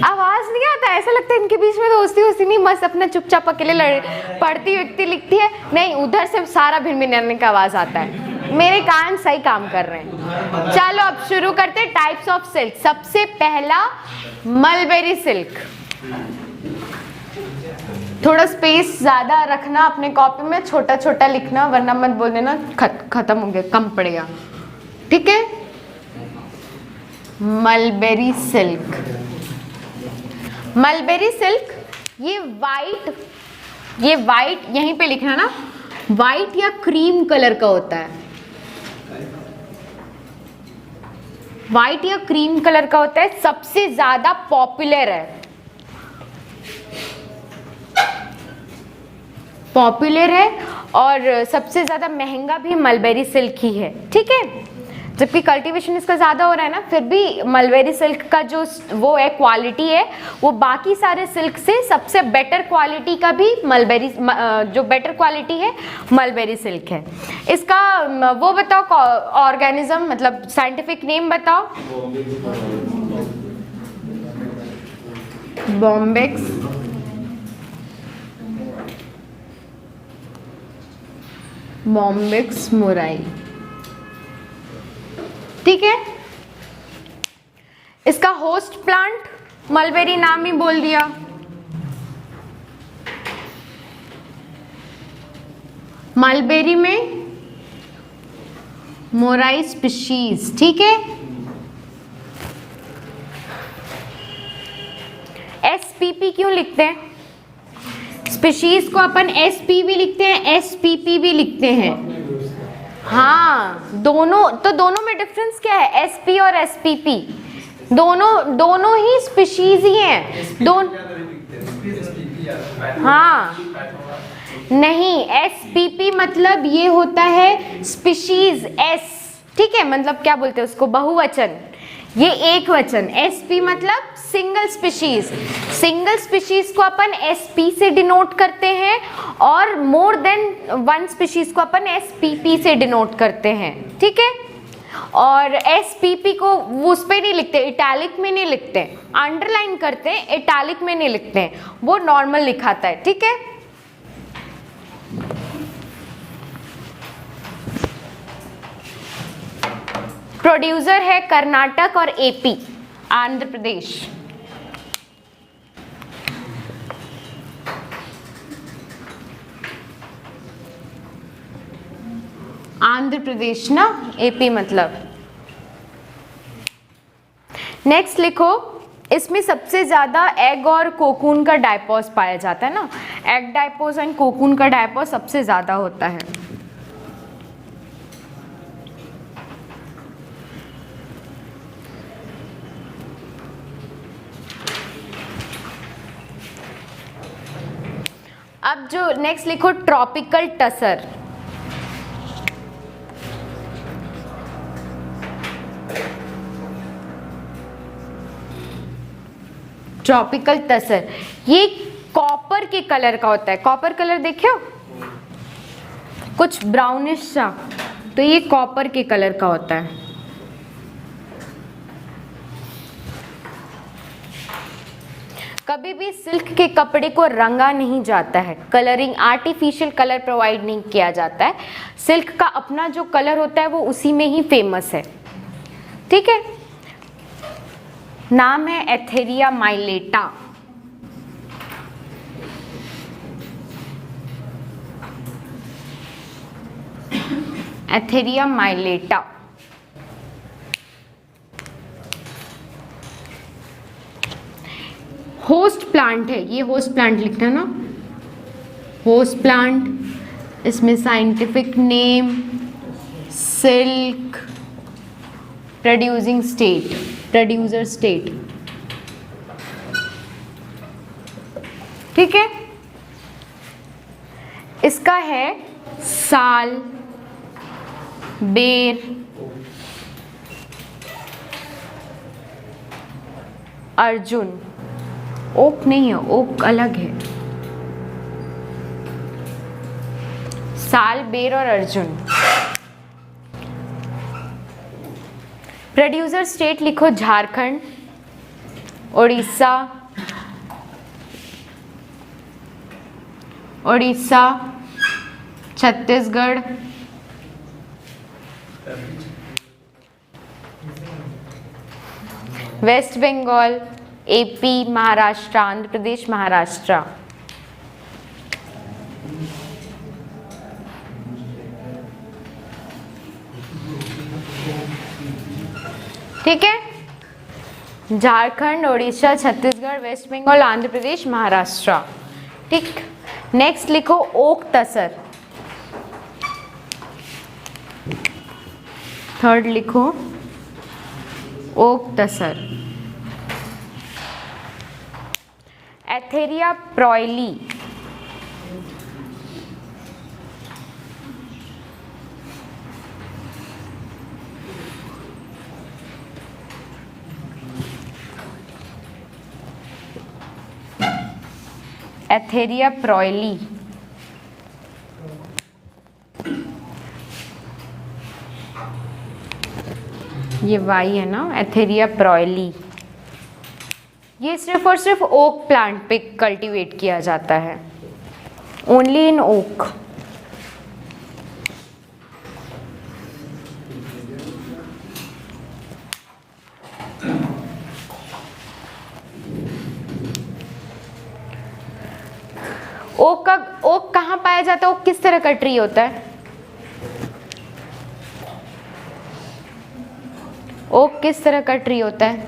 Speaker 1: आवाज नहीं आता, ऐसा लगता है इनके बीच में दोस्ती नहीं, मस्त अपना चुपचाप अकेले पढ़ती व्यक्ति लिखती है। नहीं, उधर से सारा भिन का आवाज आता है। मेरे कान सही काम कर रहे हैं। चलो अब शुरू करते हैं टाइप्स ऑफ सिल्क। सबसे पहला मलबेरी सिल्क। थोड़ा स्पेस ज्यादा रखना अपने कॉपी में, छोटा छोटा लिखना, वरना मत बोल देना खत्म हो गया, कम पड़ेगा, ठीक है। मलबेरी सिल्क, मलबेरी सिल्क, ये वाइट यहीं पे लिखना ना, वाइट या क्रीम कलर का होता है, वाइट या क्रीम कलर का होता है। सबसे ज्यादा पॉपुलर है, पॉपुलर है और सबसे ज़्यादा महंगा भी मलबेरी सिल्क ही है, ठीक है। जबकि कल्टीवेशन इसका ज़्यादा हो रहा है ना, फिर भी मलबेरी सिल्क का जो वो है क्वालिटी है, वो बाकी सारे सिल्क से सबसे बेटर क्वालिटी का भी मलबेरी, जो बेटर क्वालिटी है मलबेरी सिल्क है। इसका वो बताओ ऑर्गेनिज्म, मतलब साइंटिफिक नेम बताओ। बॉम्बेक्स बॉम्बेक्स मोराई, ठीक है। इसका होस्ट प्लांट मलबेरी नाम ही बोल दिया। मलबेरी में मोराई स्पीशीज, ठीक है। SPP क्यों लिखते हैं? स्पीशीज को अपन SP भी लिखते हैं, SPP भी लिखते हैं। हाँ, दोनों में डिफरेंस क्या है? SP और SPP दोनों ही स्पीशीज ही हैं। हाँ नहीं, SPP मतलब ये होता है स्पीशीज S, ठीक है। मतलब क्या बोलते हैं उसको, बहुवचन, ये एक वचन। SP मतलब सिंगल स्पीशीज। सिंगल स्पीशीज को अपन SP से डिनोट करते हैं और मोर देन वन स्पीशीज को अपन SPP से डिनोट करते हैं, ठीक है। और SPP को उस पे नहीं लिखते, इटैलिक में नहीं लिखते, अंडरलाइन करते हैं, इटैलिक में नहीं लिखते हैं, वो नॉर्मल लिखाता है, ठीक है। प्रोड्यूसर है कर्नाटक और AP, आंध्र प्रदेश। आंध्र प्रदेश ना, AP मतलब। नेक्स्ट लिखो, इसमें सबसे ज्यादा एग और कोकून का डायपोज पाया जाता है ना, एग डायपोज एंड कोकून का डायपोज सबसे ज्यादा होता है। अब जो नेक्स्ट लिखो, ट्रॉपिकल टसर। ट्रॉपिकल टसर ये कॉपर के कलर का होता है। कॉपर कलर देखे हो, कुछ ब्राउनिश सा, तो ये कॉपर के कलर का होता है। कभी भी सिल्क के कपड़े को रंगा नहीं जाता है, कलरिंग, आर्टिफिशियल कलर प्रोवाइड नहीं किया जाता है। सिल्क का अपना जो कलर होता है वो उसी में ही फेमस है, ठीक है। नाम है एथेरिया माइलेटा। एथेरिया माइलेटा होस्ट प्लांट है, ये होस्ट प्लांट लिखना है ना, होस्ट प्लांट। इसमें scientific name silk producing state, producer state, ठीक है। इसका है साल, बेर, अर्जुन। ओक नहीं है, ओक अलग है। साल, बेर और अर्जुन। प्रोड्यूसर स्टेट लिखो, झारखंड, उड़ीसा, छत्तीसगढ़, वेस्ट बंगाल, AP, महाराष्ट्र, आंध्र प्रदेश, महाराष्ट्र। ठीक है, झारखंड, उड़ीसा, छत्तीसगढ़, वेस्ट बंगाल, आंध्र प्रदेश, महाराष्ट्र। ठीक, नेक्स्ट लिखो ओक तसर। थर्ड लिखो ओक तसर। एथेरिया प्रॉयली, एथेरिया प्रॉयली, ये वाई है ना, एथेरिया प्रॉयली। ये सिर्फ और सिर्फ ओक प्लांट पे कल्टीवेट किया जाता है, ओनली इन ओक। ओक कहाँ पाया जाता है? ओक किस तरह का ट्री होता है? ओक किस तरह का ट्री होता है?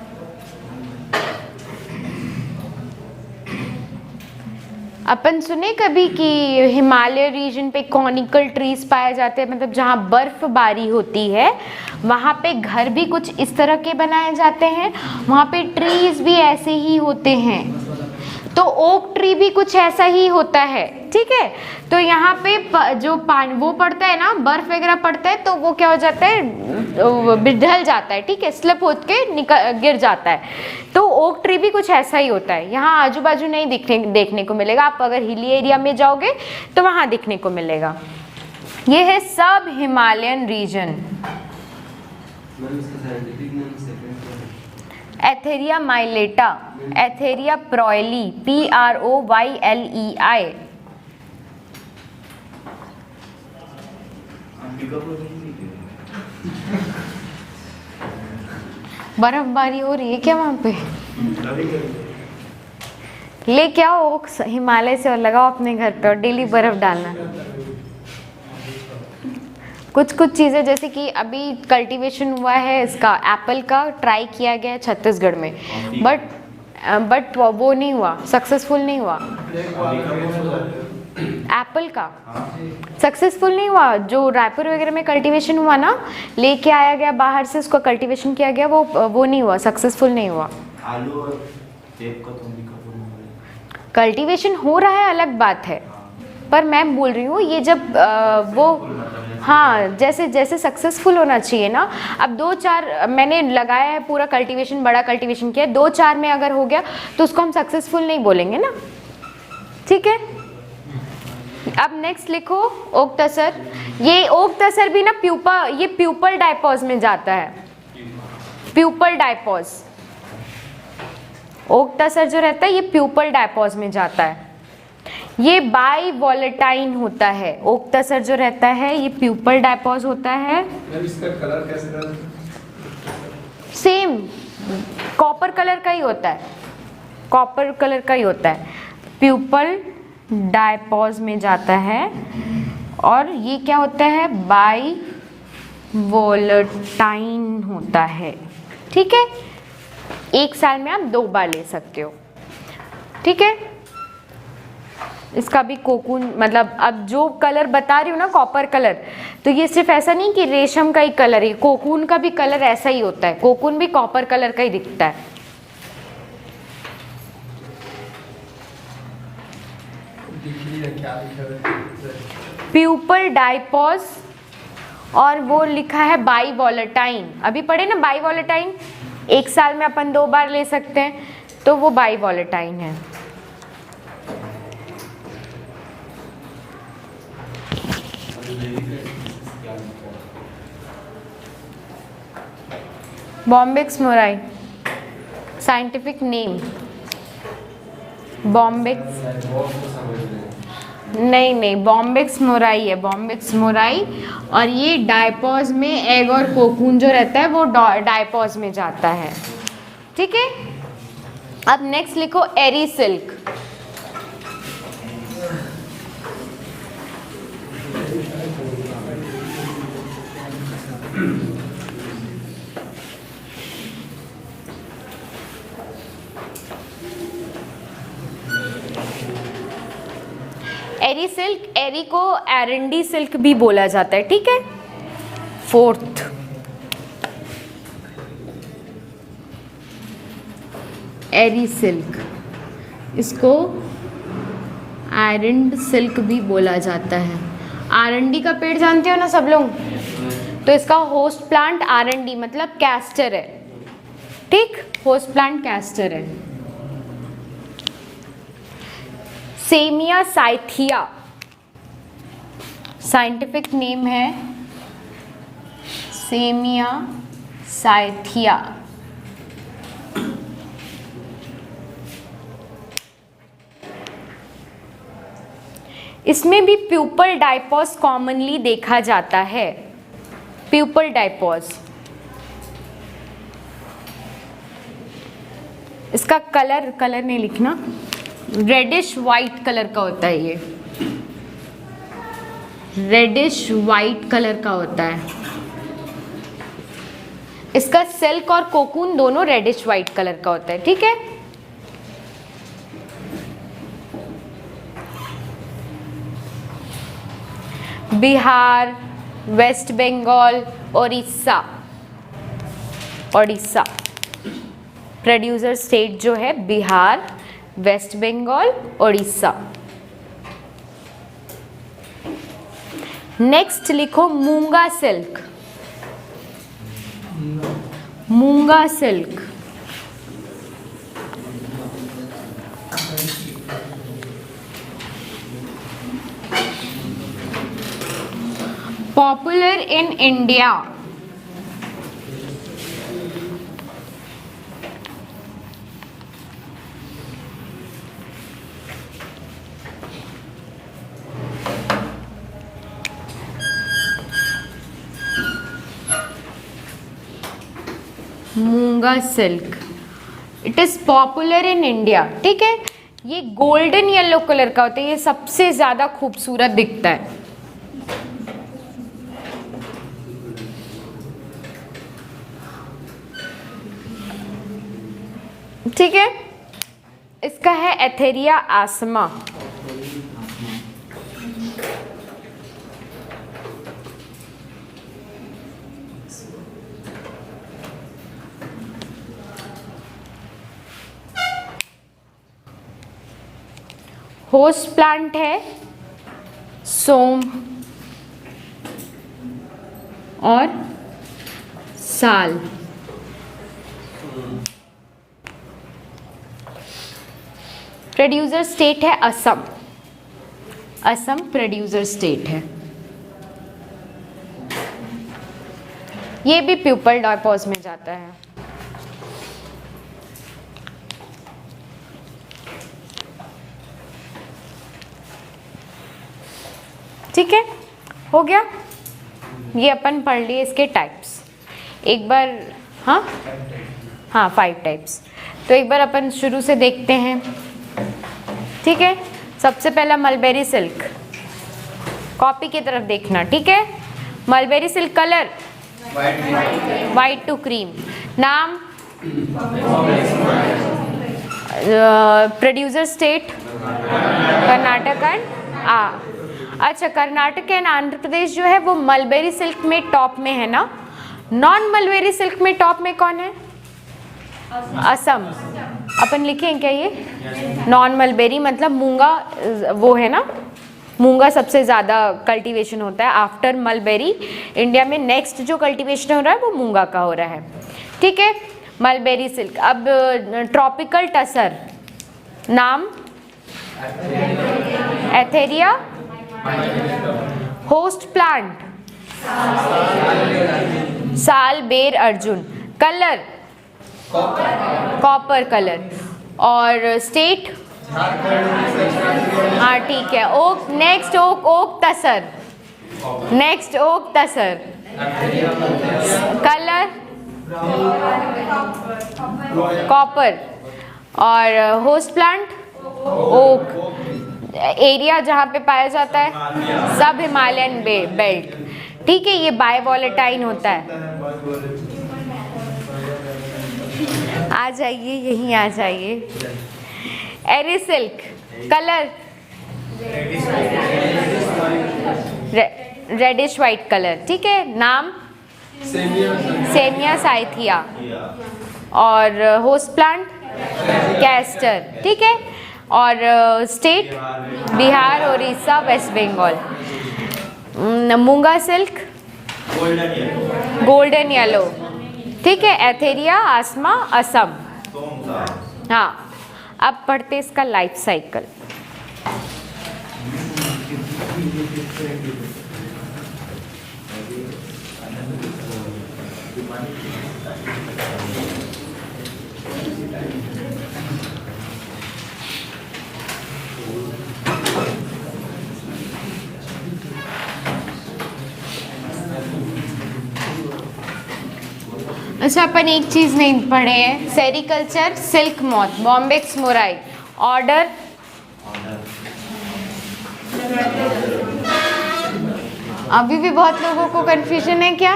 Speaker 1: अपन सुने कभी कि हिमालय रीजन पे कॉनिकल ट्रीज पाए जाते हैं, मतलब जहाँ बर्फबारी होती है वहाँ पे घर भी कुछ इस तरह के बनाए जाते हैं, वहाँ पे ट्रीज भी ऐसे ही होते हैं। तो ओक ट्री भी कुछ ऐसा ही होता है, ठीक है। तो यहाँ पे जो पानी वो पड़ता है ना, बर्फ वगैरह पड़ता है, तो वो क्या हो जाता है, ढल जाता है, ठीक है, स्लिप होके गिर जाता है। तो ओक ट्री भी कुछ ऐसा ही होता है। यहाँ आजू बाजू नहीं देखने को मिलेगा, आप अगर हिली एरिया में जाओगे तो वहाँ दिखने को मिलेगा। ये है सब Himalayan reason. Etheria माइलेटा, Etheria प्रॉयली, PROYLEI। बर्फबारी हो रही है क्या वहां पे? लेके आओ ओक हिमालय से और लगाओ अपने घर पे और डेली बर्फ डालना। कुछ चीज़ें जैसे कि अभी कल्टीवेशन हुआ है इसका, एप्पल का ट्राई किया गया है छत्तीसगढ़ में, बट वो नहीं हुआ, सक्सेसफुल नहीं हुआ। एप्पल का सक्सेसफुल नहीं हुआ। जो रायपुर वगैरह में कल्टीवेशन हुआ ना, लेके आया गया बाहर से, उसको कल्टीवेशन किया गया, वो नहीं हुआ, सक्सेसफुल नहीं हुआ।
Speaker 3: आलू और सेब का तो
Speaker 1: कल्टीवेशन हो रहा है अलग बात है, पर मैं बोल रही हूँ ये जब हाँ जैसे सक्सेसफुल होना चाहिए ना। अब 2-4 मैंने लगाया है, पूरा कल्टीवेशन, बड़ा कल्टीवेशन किया है, 2-4 में अगर हो गया तो उसको हम सक्सेसफुल नहीं बोलेंगे ना, ठीक है। अब नेक्स्ट लिखो ओक तसर। ये ओक तसर भी ना ये प्यूपल डायपॉज में जाता है, प्यूपल डायपॉज। ओक तसर जो रहता है ये प्यूपल डायपॉज में जाता है। ये बाई वॉलेटाइन होता है। ओक तसर जो रहता है ये प्यूपल डायपॉज होता है।
Speaker 2: इसका कलर कैसे रहता है?
Speaker 1: सेम कॉपर कलर का ही होता है, कॉपर कलर का ही होता है, प्यूपल डायपॉज में जाता है। और ये क्या होता है, बाई वॉलेटाइन होता है, ठीक है। एक साल में आप 2 बार ले सकते हो, ठीक है। इसका भी कोकून, मतलब अब जो कलर बता रही हूँ ना कॉपर कलर, तो ये सिर्फ ऐसा नहीं कि रेशम का ही कलर है, कोकून का भी कलर ऐसा ही होता है, कोकून भी कॉपर कलर का ही दिखता है। प्यूपल डायपॉज और वो लिखा है बाई वॉलेटाइन। अभी पढ़े ना बाई वॉलेटाइन, एक साल में अपन 2 बार ले सकते हैं, तो वो बाई वॉलेटाइन है। Bombyx mori, scientific name Bombyx, नहीं बॉम्बिक्स मोराई है, बॉम्बिक्स मोराई। और ये डायपॉज में एग और कोकून जो रहता है वो डायपॉज में जाता है, ठीक है। अब नेक्स्ट लिखो एरी सिल्क। एरी सिल्क, एरी को एरंडी सिल्क भी बोला जाता है, ठीक है। 4th एरी सिल्क, इसको एरंड सिल्क भी बोला जाता है। आरंडी का पेड़ जानते हो ना सब लोग, तो इसका होस्ट प्लांट आरंडी मतलब कैस्टर है, ठीक, होस्ट प्लांट कैस्टर है। सेमिया साइथिया, साइंटिफिक नेम है सेमिया साइथिया। इसमें भी प्यूपल डायपॉज कॉमनली देखा जाता है। प्यूपल डायपॉज, इसका कलर नहीं लिखना, रेडिश वाइट कलर का होता है, ये रेडिश वाइट कलर का होता है। इसका सिल्क और कोकून दोनों रेडिश वाइट कलर का होता है, ठीक है। Bihar, West Bengal, Odisha producer state जो है बिहार, वेस्ट बंगाल, ओडिशा। नेक्स्ट लिखो muga silk. Muga silk popular in India. Muga silk, it is popular in India, ठीक है। ये गोल्डन येलो कलर का होता है, ये सबसे ज्यादा खूबसूरत दिखता है। ठीक है, इसका है एथेरिया आसमा। होस्ट प्लांट है सोम और साल। प्रोड्यूसर स्टेट है असम। असम प्रोड्यूसर स्टेट है। ये भी प्यूपल डायपॉज में जाता है। ठीक है, हो गया। ये अपन पढ़ लिए इसके टाइप्स एक बार। हाँ 5 टाइप्स। तो एक बार अपन शुरू से देखते हैं, ठीक है। सबसे पहला मलबेरी सिल्क, कॉपी की तरफ देखना, ठीक है। Mulberry silk colour white to cream. नाम प्रोड्यूसर स्टेट कर्नाटक एंड अच्छा, कर्नाटक एंड आंध्र प्रदेश जो है वो मलबेरी सिल्क में टॉप में है ना। नॉन मलबेरी सिल्क में टॉप में कौन है? असम। अपन लिखें क्या ये? नॉन मलबेरी मतलब मूंगा, वो है ना, मूंगा सबसे ज़्यादा कल्टीवेशन होता है आफ्टर मलबेरी। इंडिया में नेक्स्ट जो कल्टीवेशन हो रहा है वो मूंगा का हो रहा है, ठीक है। Mulberry silk. अब ट्रॉपिकल टसर, नाम एथेरिया। होस्ट प्लांट साल, बेर, अर्जुन। Colour copper colour. और स्टेट, हाँ ठीक है, oak. Next oak tasar. Next oak tasar. Colour copper. और होस्ट प्लांट ओक। एरिया जहाँ पे पाया जाता है सब हिमालयन बेल्ट, ठीक है। ये बायोवॉलेटाइल होता है। आ जाइए, यहीं आ जाइए। Eri silk. Colour reddish white colour, ठीक है। नाम सेमिया साइथिया। और होस्ट प्लांट कैस्टर, ठीक है। और state Bihar, Orissa, West Bengal. Muga silk golden yellow, ठीक है। एथेरिया आसमा, असम। हाँ, अब पढ़ते इसका लाइफ साइकिल। अच्छा, अपन एक चीज़ नहीं पढ़े हैं, sericulture silk moth Bombyx mori order अभी भी बहुत लोगों को कंफ्यूजन है क्या?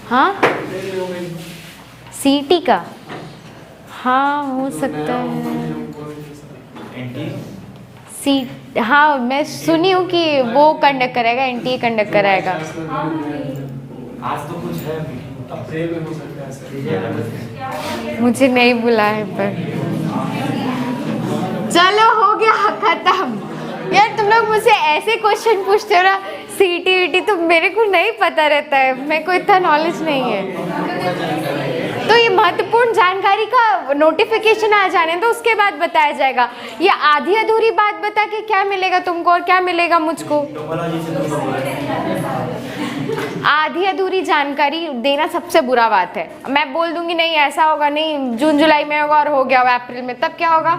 Speaker 1: हाँ, सीटी का, हाँ हो सकता है। सी हाँ, मैं सुनी हूँ कि वो कंडक्ट करेगा, एनटीए कंडक्ट कराएगा।
Speaker 3: आज तो कुछ है
Speaker 2: अप्रैल में हो सकता है सर।
Speaker 1: मुझे नहीं बुला है पर चलो हो गया खत्म। यार तुम लोग मुझसे ऐसे क्वेश्चन पूछते हो ना, सीटी वीटी तो मेरे को नहीं पता रहता है, मेरे को इतना नॉलेज नहीं है। तो ये महत्वपूर्ण जानकारी का नोटिफिकेशन आ जाने तो उसके बाद बताया जाएगा। ये आधी अधूरी बात बता के क्या मिलेगा तुमको और क्या मिलेगा मुझको? आधी अधूरी जानकारी देना सबसे बुरा बात है। मैं बोल दूंगी नहीं ऐसा होगा, नहीं जून जुलाई में होगा और हो गया होगा अप्रैल में, तब क्या होगा?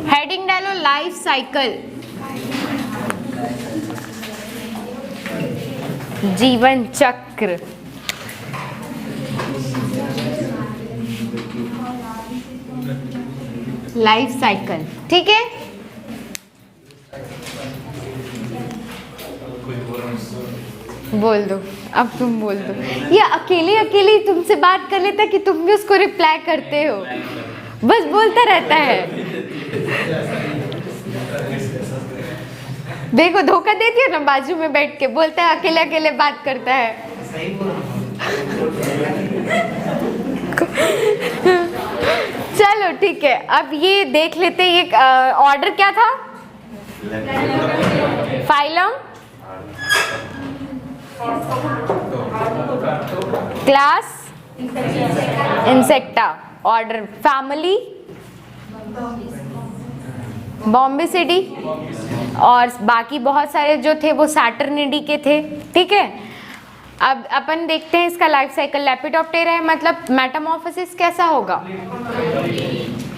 Speaker 1: हेडिंग डालो लाइफ साइकिल, जीवन चक्र। लाइफ साइकिल, ठीक है। बोल दो, अब तुम बोल दो। ये अकेले अकेले तुमसे बात कर लेता कि तुम भी उसको रिप्लाई करते हो, बस बोलता रहता है। देखो धोखा देती है ना, बाजू में बैठ के बोलता है अकेले अकेले बात करता है। चलो ठीक है, अब ये देख लेते हैं। ये ऑर्डर क्या था? Phylum, class, Insecta. Order family, Bombycidae, और बाकी बहुत सारे जो थे वो सैटर्निडी के थे, ठीक है। अब अपन देखते हैं इसका लाइफ साइकिल। लेपिडोप्टेरा है, मतलब मेटामॉर्फोसिस कैसा होगा?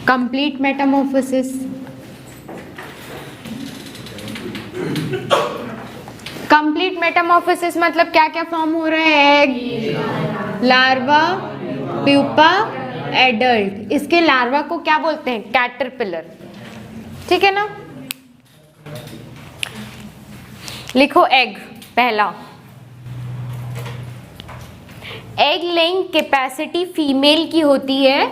Speaker 1: Complete Metamorphosis. कंप्लीट मेटामॉर्फोसिस मतलब क्या क्या फॉर्म हो रहा है? Egg, larva, pupa, adult. इसके लार्वा को क्या बोलते हैं? कैटरपिलर, ठीक है ना। लिखो एग। पहला, एग लेइंग कैपेसिटी फीमेल की होती है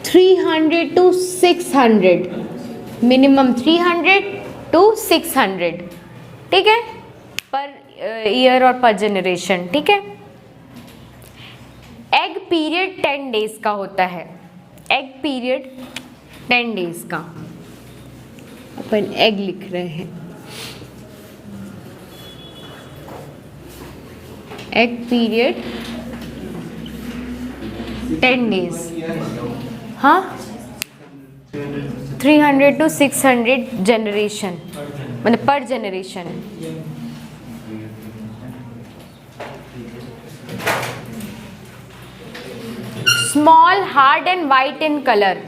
Speaker 1: 300 to 600, मिनिमम 300 to 600, ठीक है, पर ईयर और पर जनरेशन, ठीक है। एग पीरियड 10 डेज का होता है। एग पीरियड 10 डेज का, अपन एग लिख रहे हैं। एग पीरियड 10 डेज, हाँ 300 to 600 जनरेशन, मतलब पर generation. Small, hard and white in colour.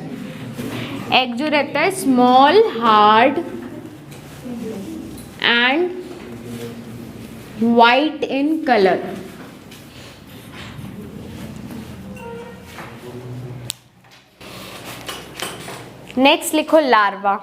Speaker 1: Egg जो रहता है small, hard and white in colour. Next लिखो लार्वा।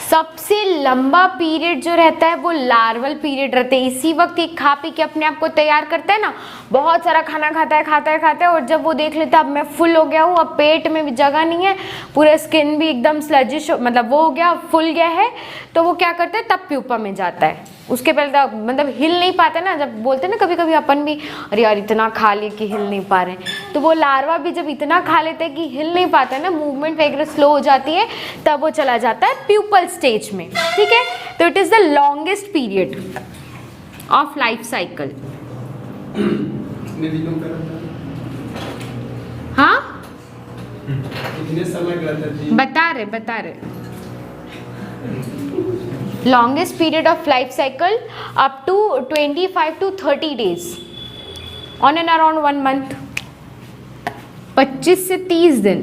Speaker 1: सबसे लंबा पीरियड जो रहता है वो लार्वल पीरियड रहता है। इसी वक्त ये खा पी के अपने आप को तैयार करता है ना, बहुत सारा खाना खाता है और जब वो देख लेता है अब मैं फुल हो गया हूँ, अब पेट में भी जगह नहीं है, पूरा स्किन भी एकदम स्लजिश मतलब वो हो गया, फुल गया है, तो वो क्या करता है तब प्यूपा में जाता है। उसके पहले तक मतलब हिल नहीं पाता ना, जब बोलते हैं ना कभी कभी अपन भी अरे यार इतना खा लिए कि हिल नहीं पा रहे हैं, तो वो लार्वा भी जब इतना खा लेते हैं कि हिल नहीं पाता है ना, मूवमेंट वगैरह स्लो हो जाती है, तब वो चला जाता है प्यूपल स्टेज में। ठीक है, तो it is the longest period of life cycle.
Speaker 2: कितने दिनों का रहता है?
Speaker 1: हाँ
Speaker 2: कितने समय का रहता है?
Speaker 1: बता रहे longest period of life cycle up to 25 to 30 days on and around 1 month, 25 से 30 दिन,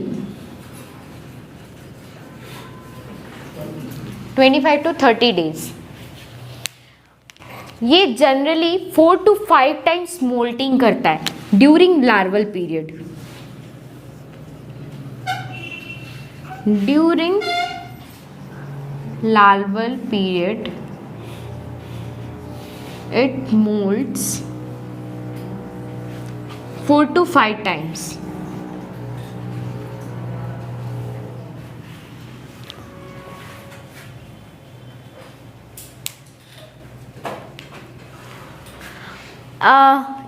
Speaker 1: 25 to 30 days। ये जनरली 4 to 5 times मोल्टिंग करता है during larval period. During larval period it molts 4 to 5 times।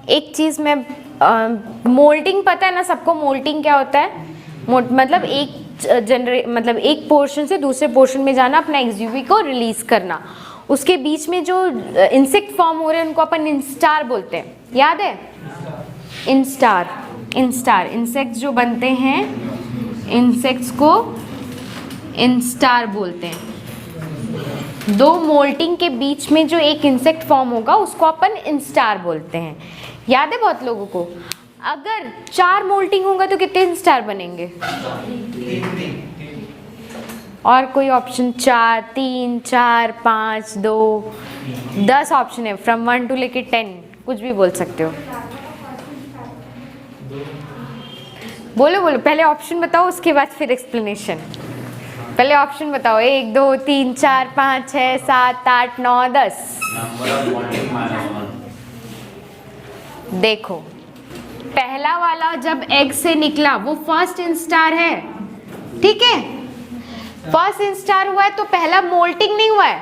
Speaker 1: एक चीज़ में मोल्टिंग पता है ना सबको, मोल्टिंग क्या होता है? मतलब एक पोर्शन से दूसरे पोर्शन में जाना, अपना एक्सयूवी को रिलीज करना, उसके बीच में जो इंसेक्ट फॉर्म हो रहे हैं उनको अपन इंस्टार बोलते हैं, याद है? इंस्टार इंसेक्ट्स जो बनते हैं, इंसेक्ट्स को इंस्टार बोलते हैं। दो मोल्टिंग के बीच में जो एक इंसेक्ट फॉर्म होगा उसको अपन इंस्टार बोलते हैं, याद है बहुत लोगों को? अगर 4 मोल्टिंग होगा तो कितने इंस्टार बनेंगे? और कोई ऑप्शन? 4, 3, 4, 5, 2, 10 ऑप्शन है, फ्रॉम 1 to लेके 10, कुछ भी बोल सकते हो। बोलो पहले ऑप्शन बताओ, उसके बाद फिर एक्सप्लेनेशन। पहले ऑप्शन बताओ, 1, 2, 3, 4, 5, 6, 7, 8, 9, 10। देखो पहला वाला जब एग से निकला वो फर्स्ट इंस्टार है, ठीक है? फर्स्ट इंस्टार हुआ है तो पहला मोल्टिंग नहीं हुआ है।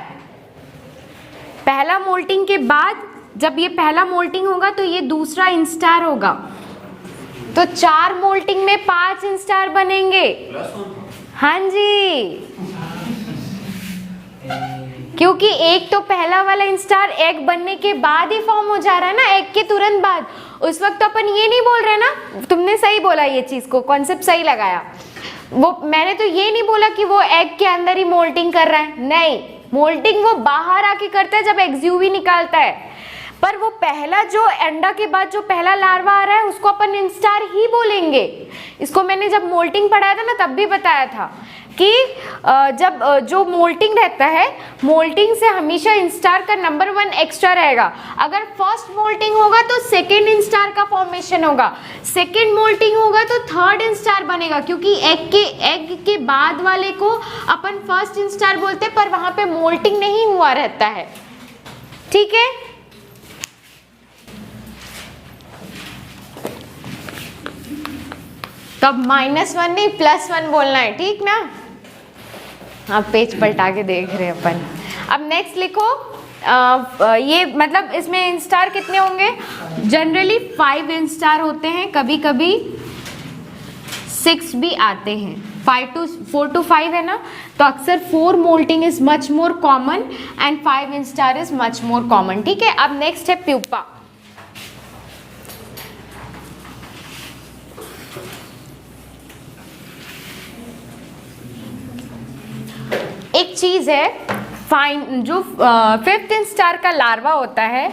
Speaker 1: पहला मोल्टिंग के बाद जब ये पहला मोल्टिंग होगा तो ये दूसरा इंस्टार होगा, तो 4 मोल्टिंग में 5 इंस्टार बनेंगे। हाँ जी, क्योंकि एक तो पहला वाला इंस्टार एग बनने के बाद ही फॉर्म हो जा रहा है ना, एग के तुरंत बाद। उस वक्त तो अपन ये नहीं बोल रहे ना, तुमने सही बोला, ये चीज़ को कॉन्सेप्ट सही लगाया। वो मैंने तो ये नहीं बोला कि वो एग के अंदर ही मोल्टिंग कर रहा है, नहीं, मोल्टिंग वो बाहर आके करता है जब एक्सयूवी निकालता है। पर वो पहला जो अंडा के बाद जो पहला लार्वा आ रहा है उसको अपन इंस्टार ही बोलेंगे। इसको मैंने जब मोल्टिंग पढ़ाया था ना तब भी बताया था कि जब जो मोल्टिंग रहता है, मोल्टिंग से हमेशा इंस्टार का नंबर 1 एक्स्ट्रा रहेगा। अगर फर्स्ट मोल्टिंग होगा तो सेकेंड इंस्टार का फॉर्मेशन होगा, सेकेंड मोल्टिंग होगा तो थर्ड इंस्टार बनेगा, क्योंकि एग के बाद वाले को अपन फर्स्ट इंस्टार बोलते हैं, पर वहां पे मोल्टिंग नहीं हुआ रहता है, ठीक है? तब -1 नहीं +1 बोलना है, ठीक ना? आप पेज पलटा के देख रहे हैं अपन। अब नेक्स्ट लिखो, ये मतलब इसमें इंस्टार कितने होंगे? जनरली 5 इंस्टार होते हैं, कभी कभी 6 भी आते हैं। 4 to 5 है ना, तो अक्सर 4 moulting is much more common and 5 instar is much more common, ठीक है? अब नेक्स्ट है प्यूपा। एक चीज है फाइन, जो 5th इंस्टार का लार्वा होता है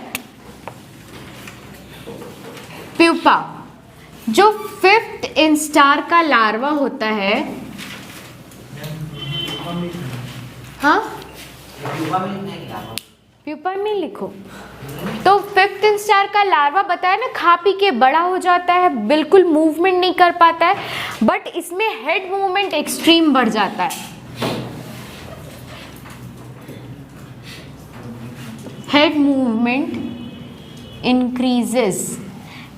Speaker 1: प्यूपा, जो 5th इंस्टार का लार्वा होता है, हाँ प्यूपा में लिखो, तो 5th इंस्टार का लार्वा बताया ना, खा पी के बड़ा हो जाता है, बिल्कुल मूवमेंट नहीं कर पाता है, बट इसमें हेड मूवमेंट एक्सट्रीम बढ़ जाता है। Head movement increases,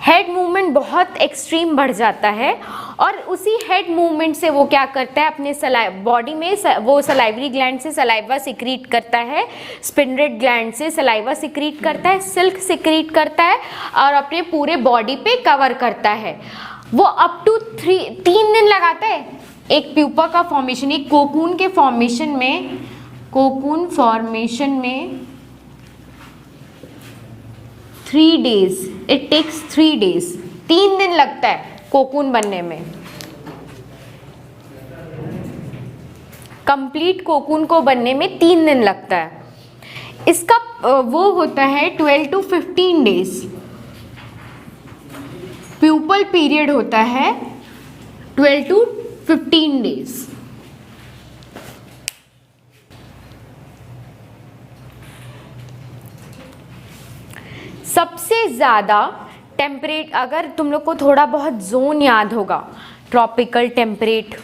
Speaker 1: head movement बहुत एक्सट्रीम बढ़ जाता है और उसी हेड मूवमेंट से वो क्या करता है, अपने बॉडी में वो सलाइवरी ग्लैंड से सलाइवा सिक्रीट करता है, स्पिंडरेट ग्लैंड से सलाइवा सिक्रीट करता है, सिल्क सिक्रीट करता है और अपने पूरे बॉडी पे कवर करता है। वो अप टू 3 दिन लगाता है एक प्यूपा का फॉर्मेशन, एक कोकून के फॉर्मेशन में, कोकून फॉर्मेशन में 3 days, इट टेक्स 3 days, 3 दिन लगता है कोकून बनने में। कंप्लीट कोकून को बनने में 3 दिन लगता है। इसका वो होता है 12 to 15 days, प्यूपल पीरियड होता है 12 to 15 days। सबसे ज़्यादा टेम्परेट, अगर तुम लोग को थोड़ा बहुत जोन याद होगा, ट्रॉपिकल, टेम्परेट,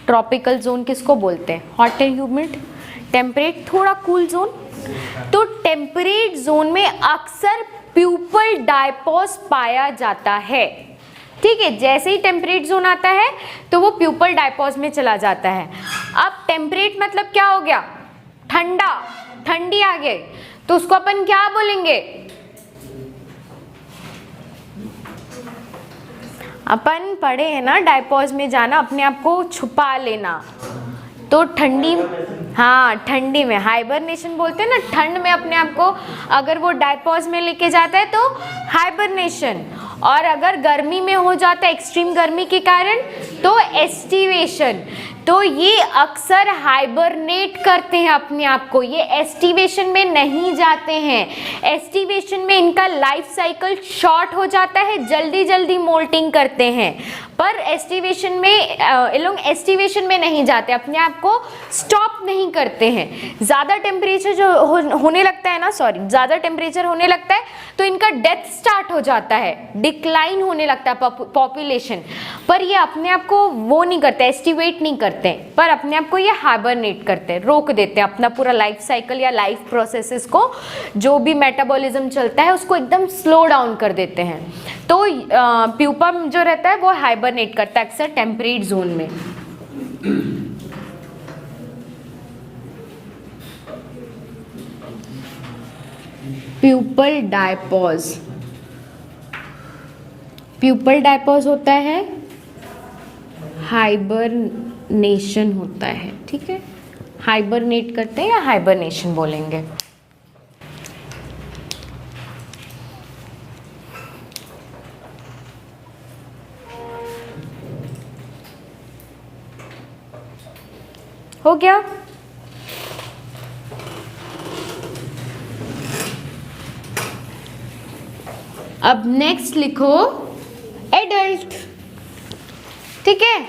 Speaker 1: ट्रॉपिकल जोन किसको बोलते हैं, हॉट एंड ह्यूमिड, टेम्परेट थोड़ा कूल जोन। तो टेम्परेट जोन में अक्सर प्यूपल डायपॉज पाया जाता है, ठीक है। जैसे ही टेम्परेट जोन आता है तो वो प्यूपल डायपॉज में चला जाता है। अब टेम्परेट मतलब क्या हो गया, ठंडा, ठंडी आ गई, तो उसको अपन क्या बोलेंगे, अपन पढ़े हैं ना डायपॉज में जाना, अपने आप को छुपा लेना, तो ठंडी, हाँ ठंडी में हाइबरनेशन बोलते हैं ना, ठंड में अपने आप को अगर वो डायपॉज में लेके जाता है तो हाइबरनेशन, और अगर गर्मी में हो जाता है एक्सट्रीम गर्मी के कारण तो एस्टिवेशन। तो ये अक्सर हाइबरनेट करते हैं अपने आप को, ये एस्टिवेशन में नहीं जाते हैं। एस्टिवेशन में इनका लाइफ साइकिल शॉर्ट हो जाता है, जल्दी जल्दी मोल्टिंग करते हैं, पर एस्टिवेशन में ये लोग एस्टिवेशन में नहीं जाते, अपने आप को स्टॉप नहीं करते हैं। ज़्यादा टेम्परेचर जो होने लगता है ना, सॉरी, ज़्यादा टेम्परेचर होने लगता है तो इनका डेथ स्टार्ट हो जाता है, डिक्लाइन होने लगता है पॉपुलेशन, पर ये अपने आप को वो नहीं करते, एस्टिवेट नहीं करते, पर अपने आप को ये हाइबरनेट करते हैं, रोक देते हैं अपना पूरा लाइफ साइकिल या लाइफ प्रोसेसेस को, जो भी मेटाबॉलिज्म चलता है उसको एकदम स्लो डाउन कर देते हैं। तो प्यूपा जो रहता है वो हाइबरनेट करता है अक्सर टेम्परेट जोन में। प्यूपल डायपॉज, प्यूपल डायपॉज होता है, हाइबरनेशन होता है, ठीक है, हाइबरनेट करते हैं या हाइबरनेशन बोलेंगे। हो गया। अब नेक्स्ट लिखो एडल्ट, ठीक है।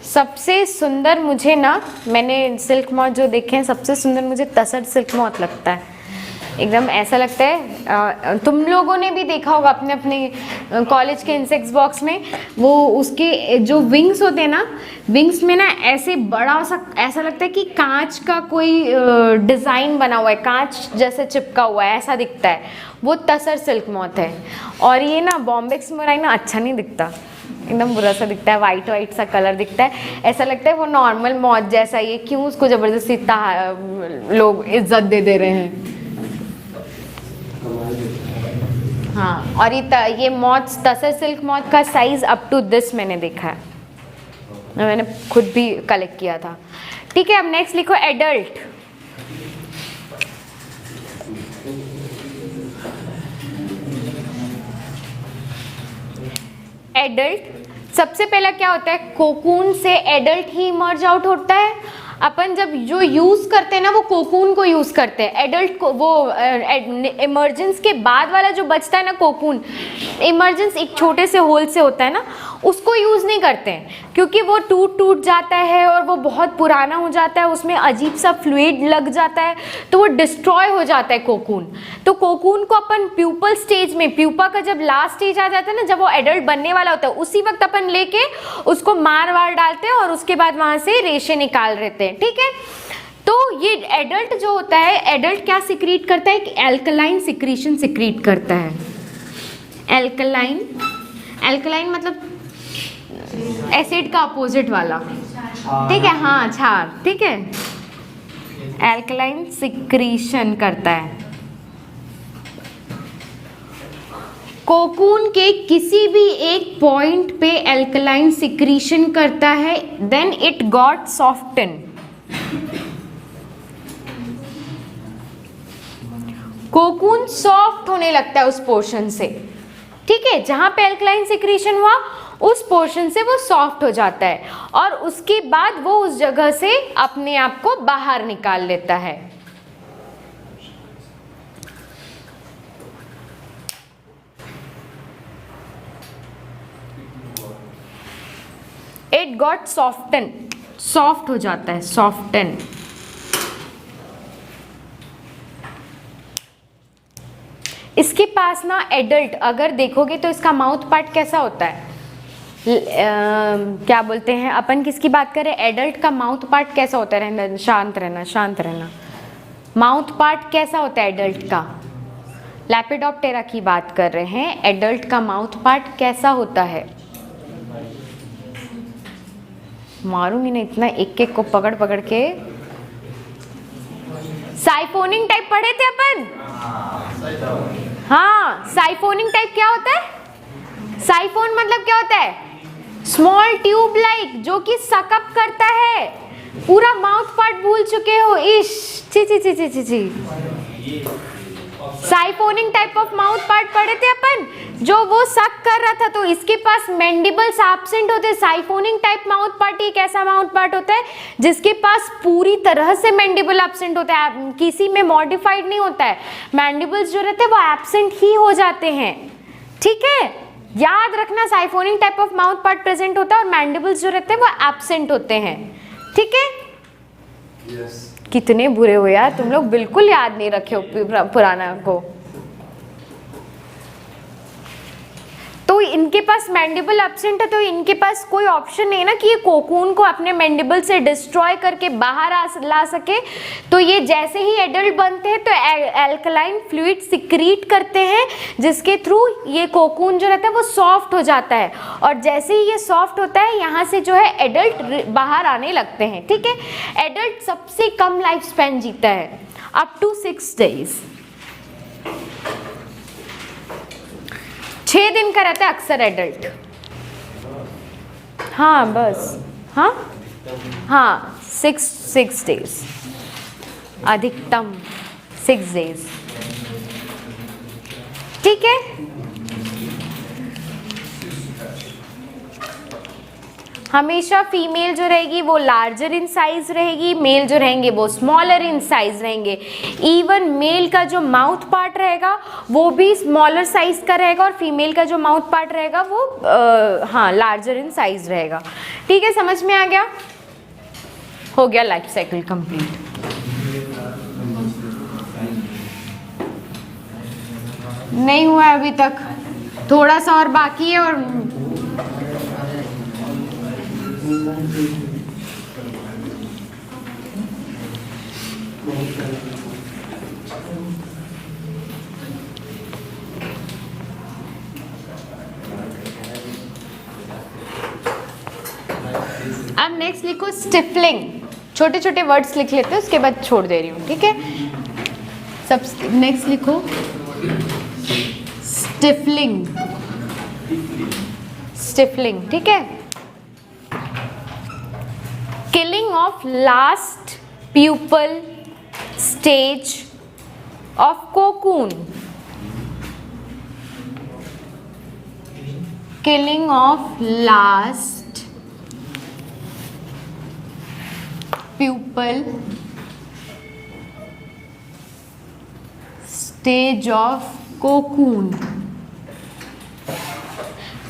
Speaker 1: सबसे सुंदर मुझे ना, मैंने सिल्क मॉथ जो देखे हैं सबसे सुंदर मुझे तसर सिल्क मॉथ लगता है, एकदम ऐसा लगता है। तुम लोगों ने भी देखा होगा अपने अपने कॉलेज के इंसेक्ट्स बॉक्स में, वो उसके जो विंग्स होते हैं ना, विंग्स में ना ऐसे बड़ा सा ऐसा लगता है कि कांच का कोई डिज़ाइन बना हुआ है, कांच जैसे चिपका हुआ है, ऐसा दिखता है, वो तसर सिल्क मॉथ है। और ये ना बॉम्बेक्स मोराई ना अच्छा नहीं दिखता, एकदम बुरा सा दिखता है, वाइट वाइट सा कलर दिखता है, ऐसा लगता है वो नॉर्मल मॉथ जैसा ही है, क्यों उसको ज़बरदस्ती इतना लोग इज्जत दे रहे हैं। हाँ, और ये मॉथ, तसर सिल्क मॉथ का साइज अप टू दिस मैंने देखा है, मैंने खुद भी कलेक्ट किया था, ठीक है। अब नेक्स्ट लिखो एडल्ट। एडल्ट सबसे पहला क्या होता है, कोकून से एडल्ट ही इमर्ज आउट होता है। अपन जब जो यूज़ करते हैं ना वो कोकून को यूज़ करते हैं, एडल्ट को वो इमर्जेंस के बाद वाला जो बचता है ना कोकून, इमर्जेंस एक छोटे से होल से होता है ना, उसको यूज़ नहीं करते हैं, क्योंकि वो टूट जाता है और वो बहुत पुराना हो जाता है, उसमें अजीब सा फ्लूइड लग जाता है, तो वो डिस्ट्रॉय हो जाता है कोकून। तो कोकून को अपन प्यूपल स्टेज में, प्यूपा का जब लास्ट स्टेज आ जाता है ना, जब वो एडल्ट बनने वाला होता है, उसी वक्त अपन लेके उसको मार वार डालते हैं और उसके बाद वहाँ से रेशे निकाल लेते हैं, ठीक है। तो ये एडल्ट जो होता है, एडल्ट क्या सिक्रीट करता है, एल्कलाइन सिक्रीशन सिक्रीट करता है, एल्कलाइन। एल्कलाइन मतलब एसिड का अपोजिट वाला, ठीक है, हाँ क्षार, ठीक है। एल्कलाइन सिक्रीशन करता है। कोकून के किसी भी एक पॉइंट पे एल्कलाइन सिक्रीशन करता है, then it got soften. Cocoon soft होने लगता है उस पोर्शन से, ठीक है, जहां पे एल्कलाइन सिक्रीशन हुआ उस पोर्शन से वो सॉफ्ट हो जाता है और उसके बाद वो उस जगह से अपने आप को बाहर निकाल लेता है। इट गॉट सॉफ्टन, सॉफ्ट हो जाता है, सॉफ्टन। इसके पास ना एडल्ट अगर देखोगे तो इसका माउथ पार्ट कैसा होता है, क्या बोलते हैं अपन, किसकी बात करें, एडल्ट का माउथ पार्ट कैसा होता है, रहना शांत रहना, शांत रहना। माउथ पार्ट कैसा होता है एडल्ट का, लैपिडोप्टेरा की बात कर रहे हैं, एडल्ट का माउथ पार्ट कैसा होता है। मारूंगी ना इतना, एक एक को पकड़ पकड़ के। साइफोनिंग टाइप पढ़े थे अपन, हाँ, साइफोनिंग टाइप क्या होता है, साइफोन मतलब क्या होता है, स्मॉल ट्यूब लाइक, जो कि सकअप करता है। पूरा माउथ पार्ट भूल चुके हो, इश, ची ची ची ची ची ची। साइफोनिंग टाइप ऑफ माउथ पार्ट पढ़े थे अपन, जो वो सक कर रहा था, तो इसके पास मैंडिबल्स एब्सेंट होते हैं। साइफोनिंग टाइप माउथ पार्ट एक ऐसा माउथ पार्ट होता है जिसके पास पूरी तरह से मैंडिबल एब्सेंट होता है, किसी में मॉडिफाइड नहीं होता है। मैंडिबल्स जो रहते हैं वो एब्सेंट ही हो जाते हैं, ठीक है, याद रखना। Siphonic type of mouth part present होता है और मैंडिबल्स जो रहते हैं वो एब्सेंट होते हैं, ठीक है।
Speaker 2: Yes.
Speaker 1: कितने बुरे हो यार तुम लोग, बिल्कुल याद नहीं रखे हो पुराना को। तो इनके पास मैंडिबल एब्सेंट है, तो इनके पास कोई ऑप्शन नहीं है ना कि ये कोकून को अपने मैंडिबल से डिस्ट्रॉय करके बाहर ला सके। तो ये जैसे ही एडल्ट बनते हैं तो एल्कलाइन फ्लूइड सिक्रीट करते हैं, जिसके थ्रू ये कोकून जो रहता है वो सॉफ्ट हो जाता है। और जैसे ही ये सॉफ्ट होता है, यहाँ से जो है एडल्ट बाहर आने लगते हैं, ठीक है। एडल्ट सबसे कम लाइफ स्पैन जीता है, अप टू 6 days, 6 दिन का रहता है अक्सर एडल्ट, हाँ बस, हाँ 6 days, अधिकतम 6 days, ठीक है। हमेशा फीमेल जो रहेगी वो लार्जर इन साइज रहेगी, मेल जो रहेंगे वो स्मॉलर इन साइज रहेंगे। इवन मेल का जो माउथ पार्ट रहेगा वो भी स्मॉलर साइज का रहेगा और फीमेल का जो माउथ पार्ट रहेगा वो हाँ लार्जर इन साइज रहेगा, ठीक है। समझ में आ गया, हो गया लाइफ साइकिल कंप्लीट। नहीं हुआ अभी तक, थोड़ा सा और बाकी है। और अब नेक्स्ट लिखो स्टिफलिंग। छोटे छोटे वर्ड्स लिख लेते हैं, उसके बाद छोड़ दे रही हूँ, ठीक है। सब नेक्स्ट लिखो स्टिफलिंग, स्टिफलिंग, ठीक है। Killing of last pupal stage of cocoon, killing of last pupal stage of cocoon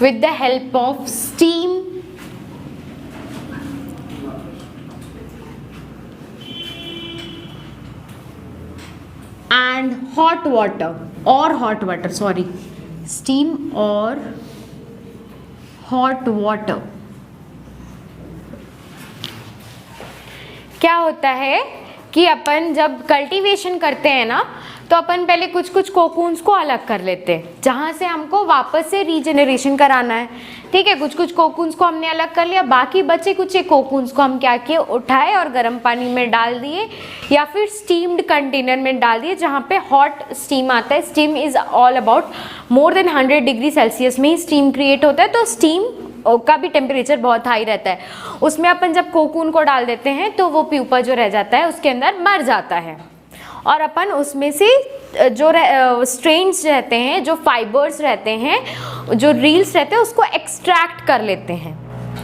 Speaker 1: with the help of steam and hot water or hot water, sorry, steam or hot water। क्या होता है कि अपन जब cultivation करते हैं ना, तो अपन पहले कुछ कुछ कोकून्स को अलग कर लेते हैं जहाँ से हमको वापस से रीजनरेशन कराना है, ठीक है। कुछ कुछ कोकून्स को हमने अलग कर लिया, बाकी बचे कुछ एक कोकून्स को हम क्या किए, उठाए और गर्म पानी में डाल दिए या फिर स्टीम्ड कंटेनर में डाल दिए जहाँ पे हॉट स्टीम आता है। Steam is all about more than 100 degree Celsius में ही स्टीम क्रिएट होता है, तो स्टीम का भी टेम्परेचर बहुत हाई रहता है। उसमें अपन जब कोकून को डाल देते हैं तो वो प्यूपा जो रह जाता है उसके अंदर मर जाता है और अपन उसमें से जो स्ट्रेन्स रहते हैं, जो फाइबर्स रहते हैं, जो रील्स रहते हैं उसको एक्सट्रैक्ट कर लेते हैं,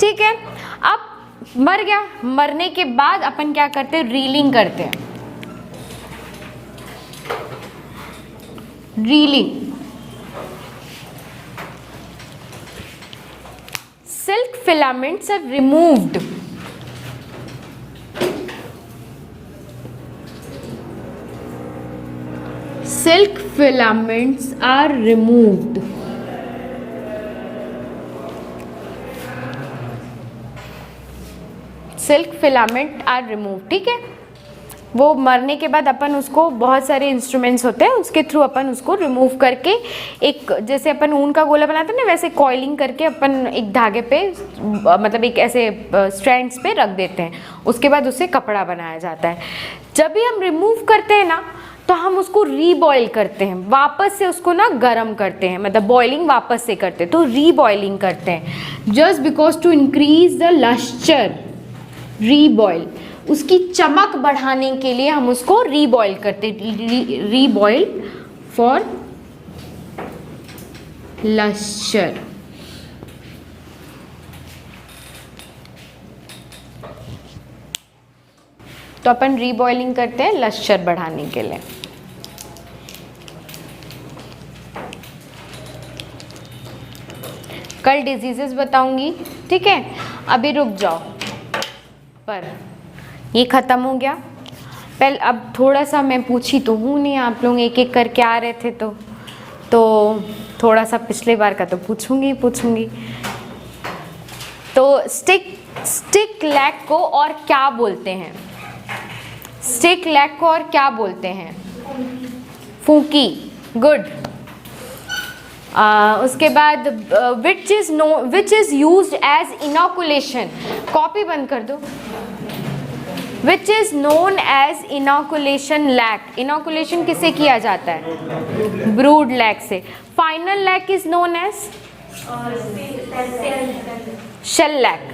Speaker 1: ठीक है। अब मर गया, मरने के बाद अपन क्या करते हैं, रीलिंग करते हैं। Reeling, silk filaments are removed. Silk filaments are removed. Silk filament are removed, ठीक है। वो मरने के बाद अपन उसको, बहुत सारे इंस्ट्रूमेंट्स होते हैं उसके थ्रू अपन उसको रिमूव करके एक, जैसे अपन ऊन का गोला बनाते हैं ना, वैसे कॉइलिंग करके अपन एक धागे पे, मतलब एक ऐसे स्ट्रैंड्स पे रख देते हैं। उसके बाद उससे कपड़ा बनाया जाता है। जब भी हम रिमूव करते हैं ना तो हम उसको रीबॉयल करते हैं, वापस से उसको ना गर्म करते हैं, मतलब बॉइलिंग वापस से करते हैं, तो रीबॉइलिंग करते हैं just because to increase the lustre. Reboil, उसकी चमक बढ़ाने के लिए हम उसको रीबॉयल करते, रीबॉयल फॉर लस्चर। तो अपन रीबॉइलिंग करते हैं लस्चर बढ़ाने के लिए। कल डिजीजेस बताऊंगी, ठीक है। अभी रुक जाओ, पर ये ख़त्म हो गया। पहले अब थोड़ा सा मैं पूछी तो हूँ नहीं, आप लोग एक एक करके आ रहे थे तो थोड़ा सा पिछले बार का तो पूछूंगी। तो स्टिक लैग को और क्या बोलते हैं? स्टिक लैग को और क्या बोलते हैं? फूंकी, गुड। उसके बाद which is used as inoculation, copy बंद कर दो। Which is known as inoculation lag, inoculation किसे किया जाता है? ब्रूड लैग से। Final lag is known as shell lag.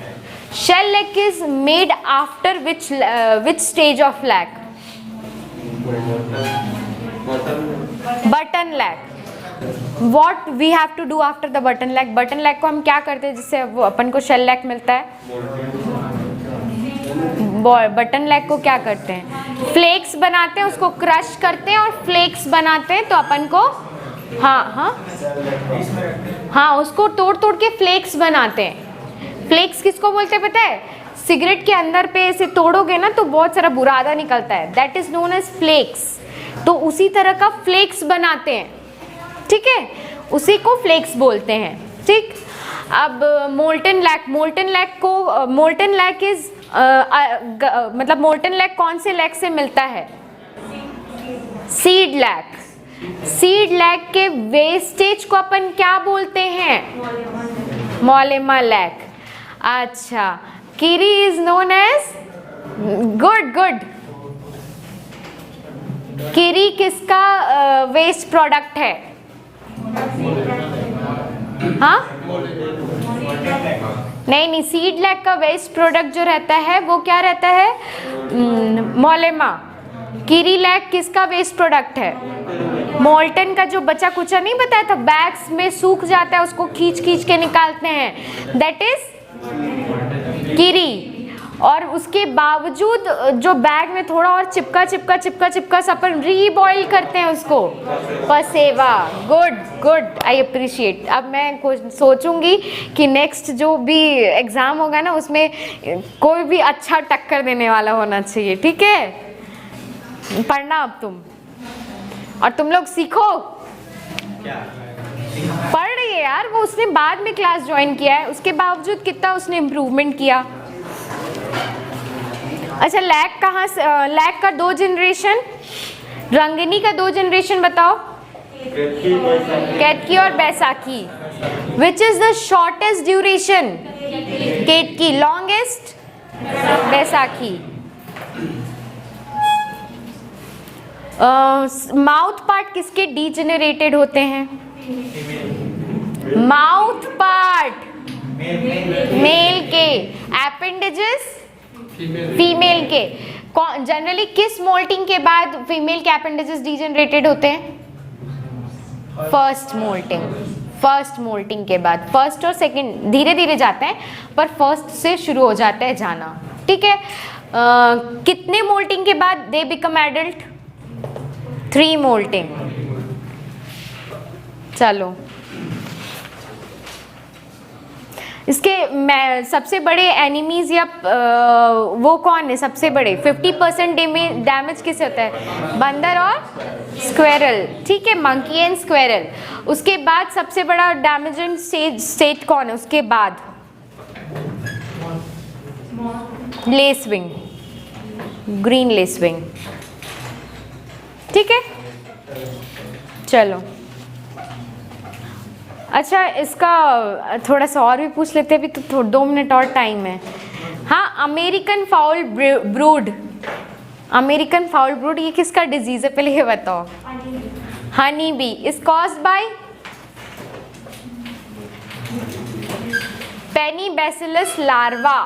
Speaker 1: Shell lag is made after which stage of lag? Button lag. What we have to do after the button lag? Button lag को हम क्या करते हैं जिससे वो अपन को shell lag मिलता है? बटन लैग को क्या करते हैं? फ्लेक्स बनाते हैं, उसको क्रश करते हैं और फ्लेक्स बनाते हैं, तो अपन को हाँ उसको तोड़ के फ्लेक्स बनाते हैं। फ्लेक्स किसको बोलते हैं पता है? सिगरेट के अंदर पे ऐसे तोड़ोगे ना तो बहुत सारा बुरादा निकलता है, that is known as flakes. तो उसी तरह का फ्लेक्स बनाते हैं, ठीक है, उसी को फ्लेक्स बोलते हैं, ठीक। अब मोल्टन लैग इज मतलब मोल्टन लैग कौन से लैग से मिलता है? Seed lag. सीड लैग के वेस्टेज को अपन क्या बोलते हैं? मॉलेमा लैग। अच्छा, कीरी इज नोन एज, गुड। कीरी किसका वेस्ट प्रोडक्ट है? हाँ, नहीं, सीड लैग का वेस्ट प्रोडक्ट जो रहता है वो क्या रहता है? मॉलेमा। कीरी लैग किसका वेस्ट प्रोडक्ट है? मोल्टन का जो बचा कुचा नहीं बताया था, बैग्स में सूख जाता है, उसको खींच के निकालते हैं, दैट इज कीरी। और उसके बावजूद जो बैग में थोड़ा और चिपका अपन रीबॉयल करते हैं उसको, पसेवा। Good, I appreciate. अब मैं सोचूंगी कि नेक्स्ट जो भी एग्ज़ाम होगा ना उसमें कोई भी अच्छा टक्कर देने वाला होना चाहिए, ठीक है। पढ़ना अब तुम, और तुम लोग सीखो। पढ़ रही है यार वो, उसने बाद में क्लास ज्वाइन किया है, उसके बावजूद कितना उसने इम्प्रूवमेंट किया। अच्छा, लैग कहाँ से? लैग का 2 जनरेशन, रंगिनी का 2 जनरेशन बताओ। केतकी और Baisakhi. Which is the shortest duration? Ketki. Longest? Baisakhi. Mouth part किसके डीजेनरेटेड होते हैं? माउथ पार्ट मेल के। एपेंडेजेस फीमेल के। जनरली किस मोल्टिंग के बाद फीमेल के एपेंडेजेस डीजेनरेटेड होते हैं? First moulting. फर्स्ट मोल्टिंग के बाद। फर्स्ट और सेकंड धीरे धीरे जाते हैं, पर फर्स्ट से शुरू हो जाता है जाना। ठीक है। कितने मोल्टिंग के बाद दे बिकम एडल्ट? 3 मोल्टिंग। चलो, इसके सबसे बड़े एनिमीज या वो कौन है सबसे बड़े? 50% डैमेज किसे होता है? बंदर और स्क्वेरल। ठीक है, मंकी एंड स्क्वेरल। उसके बाद सबसे बड़ा डैमेजिंग स्टेज कौन है उसके बाद? Lacewing, green lacewing. ठीक है, चलो। अच्छा, इसका थोड़ा सा और भी पूछ लेते हैं, अभी तो 2 मिनट और टाइम है। हाँ, American foul brood. American foul brood ये किसका डिजीज है पहले ये बताओ? Honey bee. Is caused by Penney bacillus larva.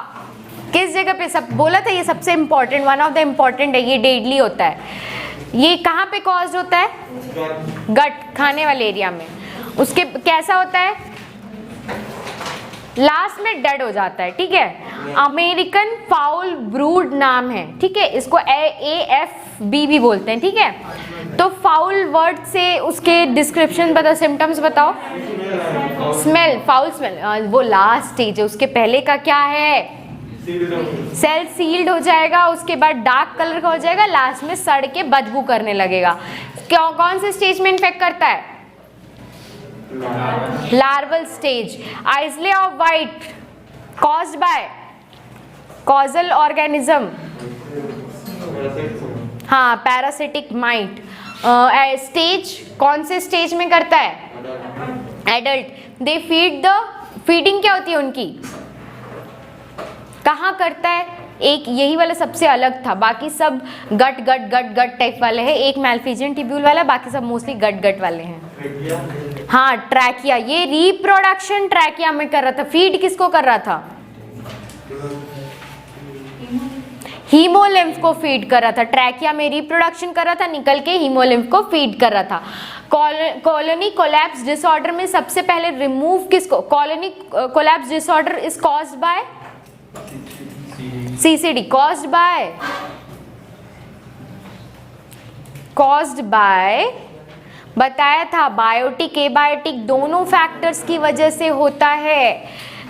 Speaker 1: किस जगह पे? सब बोला था ये सबसे important, one of the important है, ये डेडली होता है। ये कहाँ पे कॉज होता है? गट, खाने वाले एरिया में। उसके कैसा होता है? लास्ट में डेड हो जाता है। ठीक है, अमेरिकन फाउल ब्रूड नाम है। ठीक है, इसको AFB भी बोलते हैं। ठीक है, तो फाउल वर्ड से उसके डिस्क्रिप्शन बताओ, सिम्टम्स बताओ। स्मेल, फाउल स्मेल, वो लास्ट स्टेज है। उसके पहले का क्या है? सेल सील्ड हो जाएगा, उसके बाद डार्क कलर का हो जाएगा, लास्ट में सड़ के बदबू करने लगेगा। कौन से स्टेज में इन्फेक्ट करता है? Larval stage. आइजले of white caused by causal organism. हाँ, पैरासिटिक माइट। स्टेज कौन से स्टेज में करता है? Adult. They feed the, feeding क्या होती है उनकी? कहाँ करता है? एक यही वाला सबसे अलग था, बाकी सब गट गट गट गट टाइप वाले हैं। एक मैल्फिजियन टिब्यूल वाला, बाकी सब मोस्टली गट गट वाले हैं। हाँ, ट्रैकिया। ये रिप्रोडक्शन ट्रैकिया में कर रहा था। फीड किसको कर रहा था? हीमोलिम्फ को फीड कर रहा था। ट्रैकिया में रिप्रोडक्शन कर रहा था, निकल के हीमोलिम्फ को फीड कर रहा था। कॉलोनी कोलैप्स डिसऑर्डर में सबसे पहले रिमूव किसको? Colony collapse disorder is caused by CCD। Caused by बताया था, बायोटिक एबायोटिक दोनों फैक्टर्स की वजह से होता है।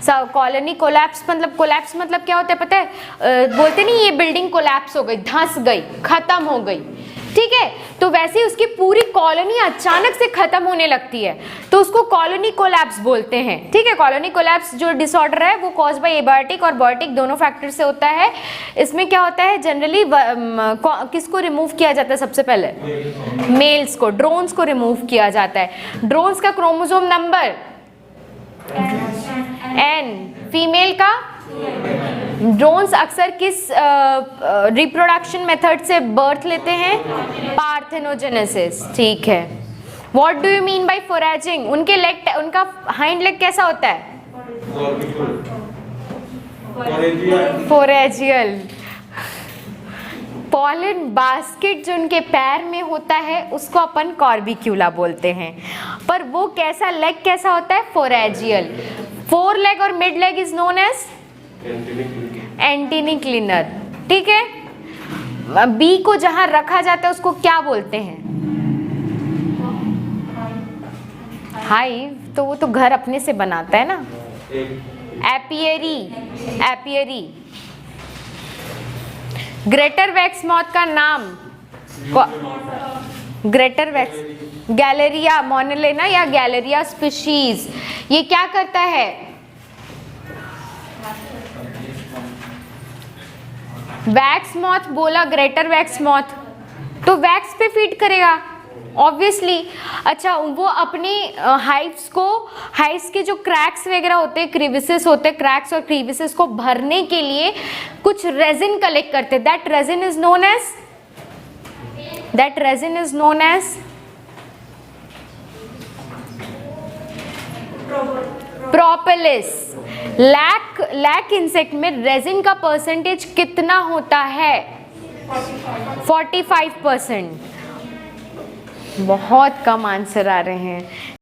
Speaker 1: सब कॉलोनी कोलैप्स मतलब क्या होता है पता है? बोलते नहीं ये बिल्डिंग कोलैप्स हो गई, धंस गई, खत्म हो गई। ठीक है, तो वैसे ही उसकी पूरी कॉलोनी अचानक से खत्म होने लगती है, तो उसको कॉलोनी कोलैप्स बोलते हैं। ठीक है, कॉलोनी कोलैप्स जो डिसऑर्डर है वो कॉज बाय एबायोटिक और बायोटिक दोनों फैक्टर से होता है। इसमें क्या होता है जनरली, किसको रिमूव किया जाता है सबसे पहले? मेल्स को, ड्रोन्स को रिमूव किया जाता है। ड्रोन्स का क्रोमोसोम नंबर N, फीमेल का। ड्रोन्स अक्सर किस रिप्रोडक्शन मेथड से बर्थ लेते हैं? पार्थेनोजेनेसिस। ठीक है। What do you mean bye foraging? उनके लेग, उनका हाइंड लेग कैसा होता है? फोरेजियल। पॉलन बास्केट जो उनके पैर में होता है उसको अपन कॉर्बिक्यूला बोलते हैं, पर वो कैसा लेग कैसा होता है? फोरेजियल। फोर लेग और mid leg is known as antenna cleaner. ठीक है, बी को जहां रखा जाता है उसको क्या बोलते हैं? हाइव। तो वो तो घर अपने से बनाता है ना। Apiary. Apiary. Greater wax moth का नाम? ग्रेटर वैक्स, गैलेरिया मोनेलेना या गैलेरिया स्पीशीज। ये क्या करता है? वैक्स मॉथ बोला, ग्रेटर वैक्स मॉथ, तो तो वैक्स पे फीड करेगा ऑब्वियसली। अच्छा, वो अपनी हाइव्स के जो क्रैक्स वगैरह होते हैं, क्रीविसेस होते हैं, क्रैक्स और क्रीविसेस को भरने के लिए कुछ रेजिन कलेक्ट करते हैं। That resin is known as propolis. Lac insect में रेजिन का परसेंटेज कितना होता है? 45%। बहुत कम आंसर आ रहे हैं।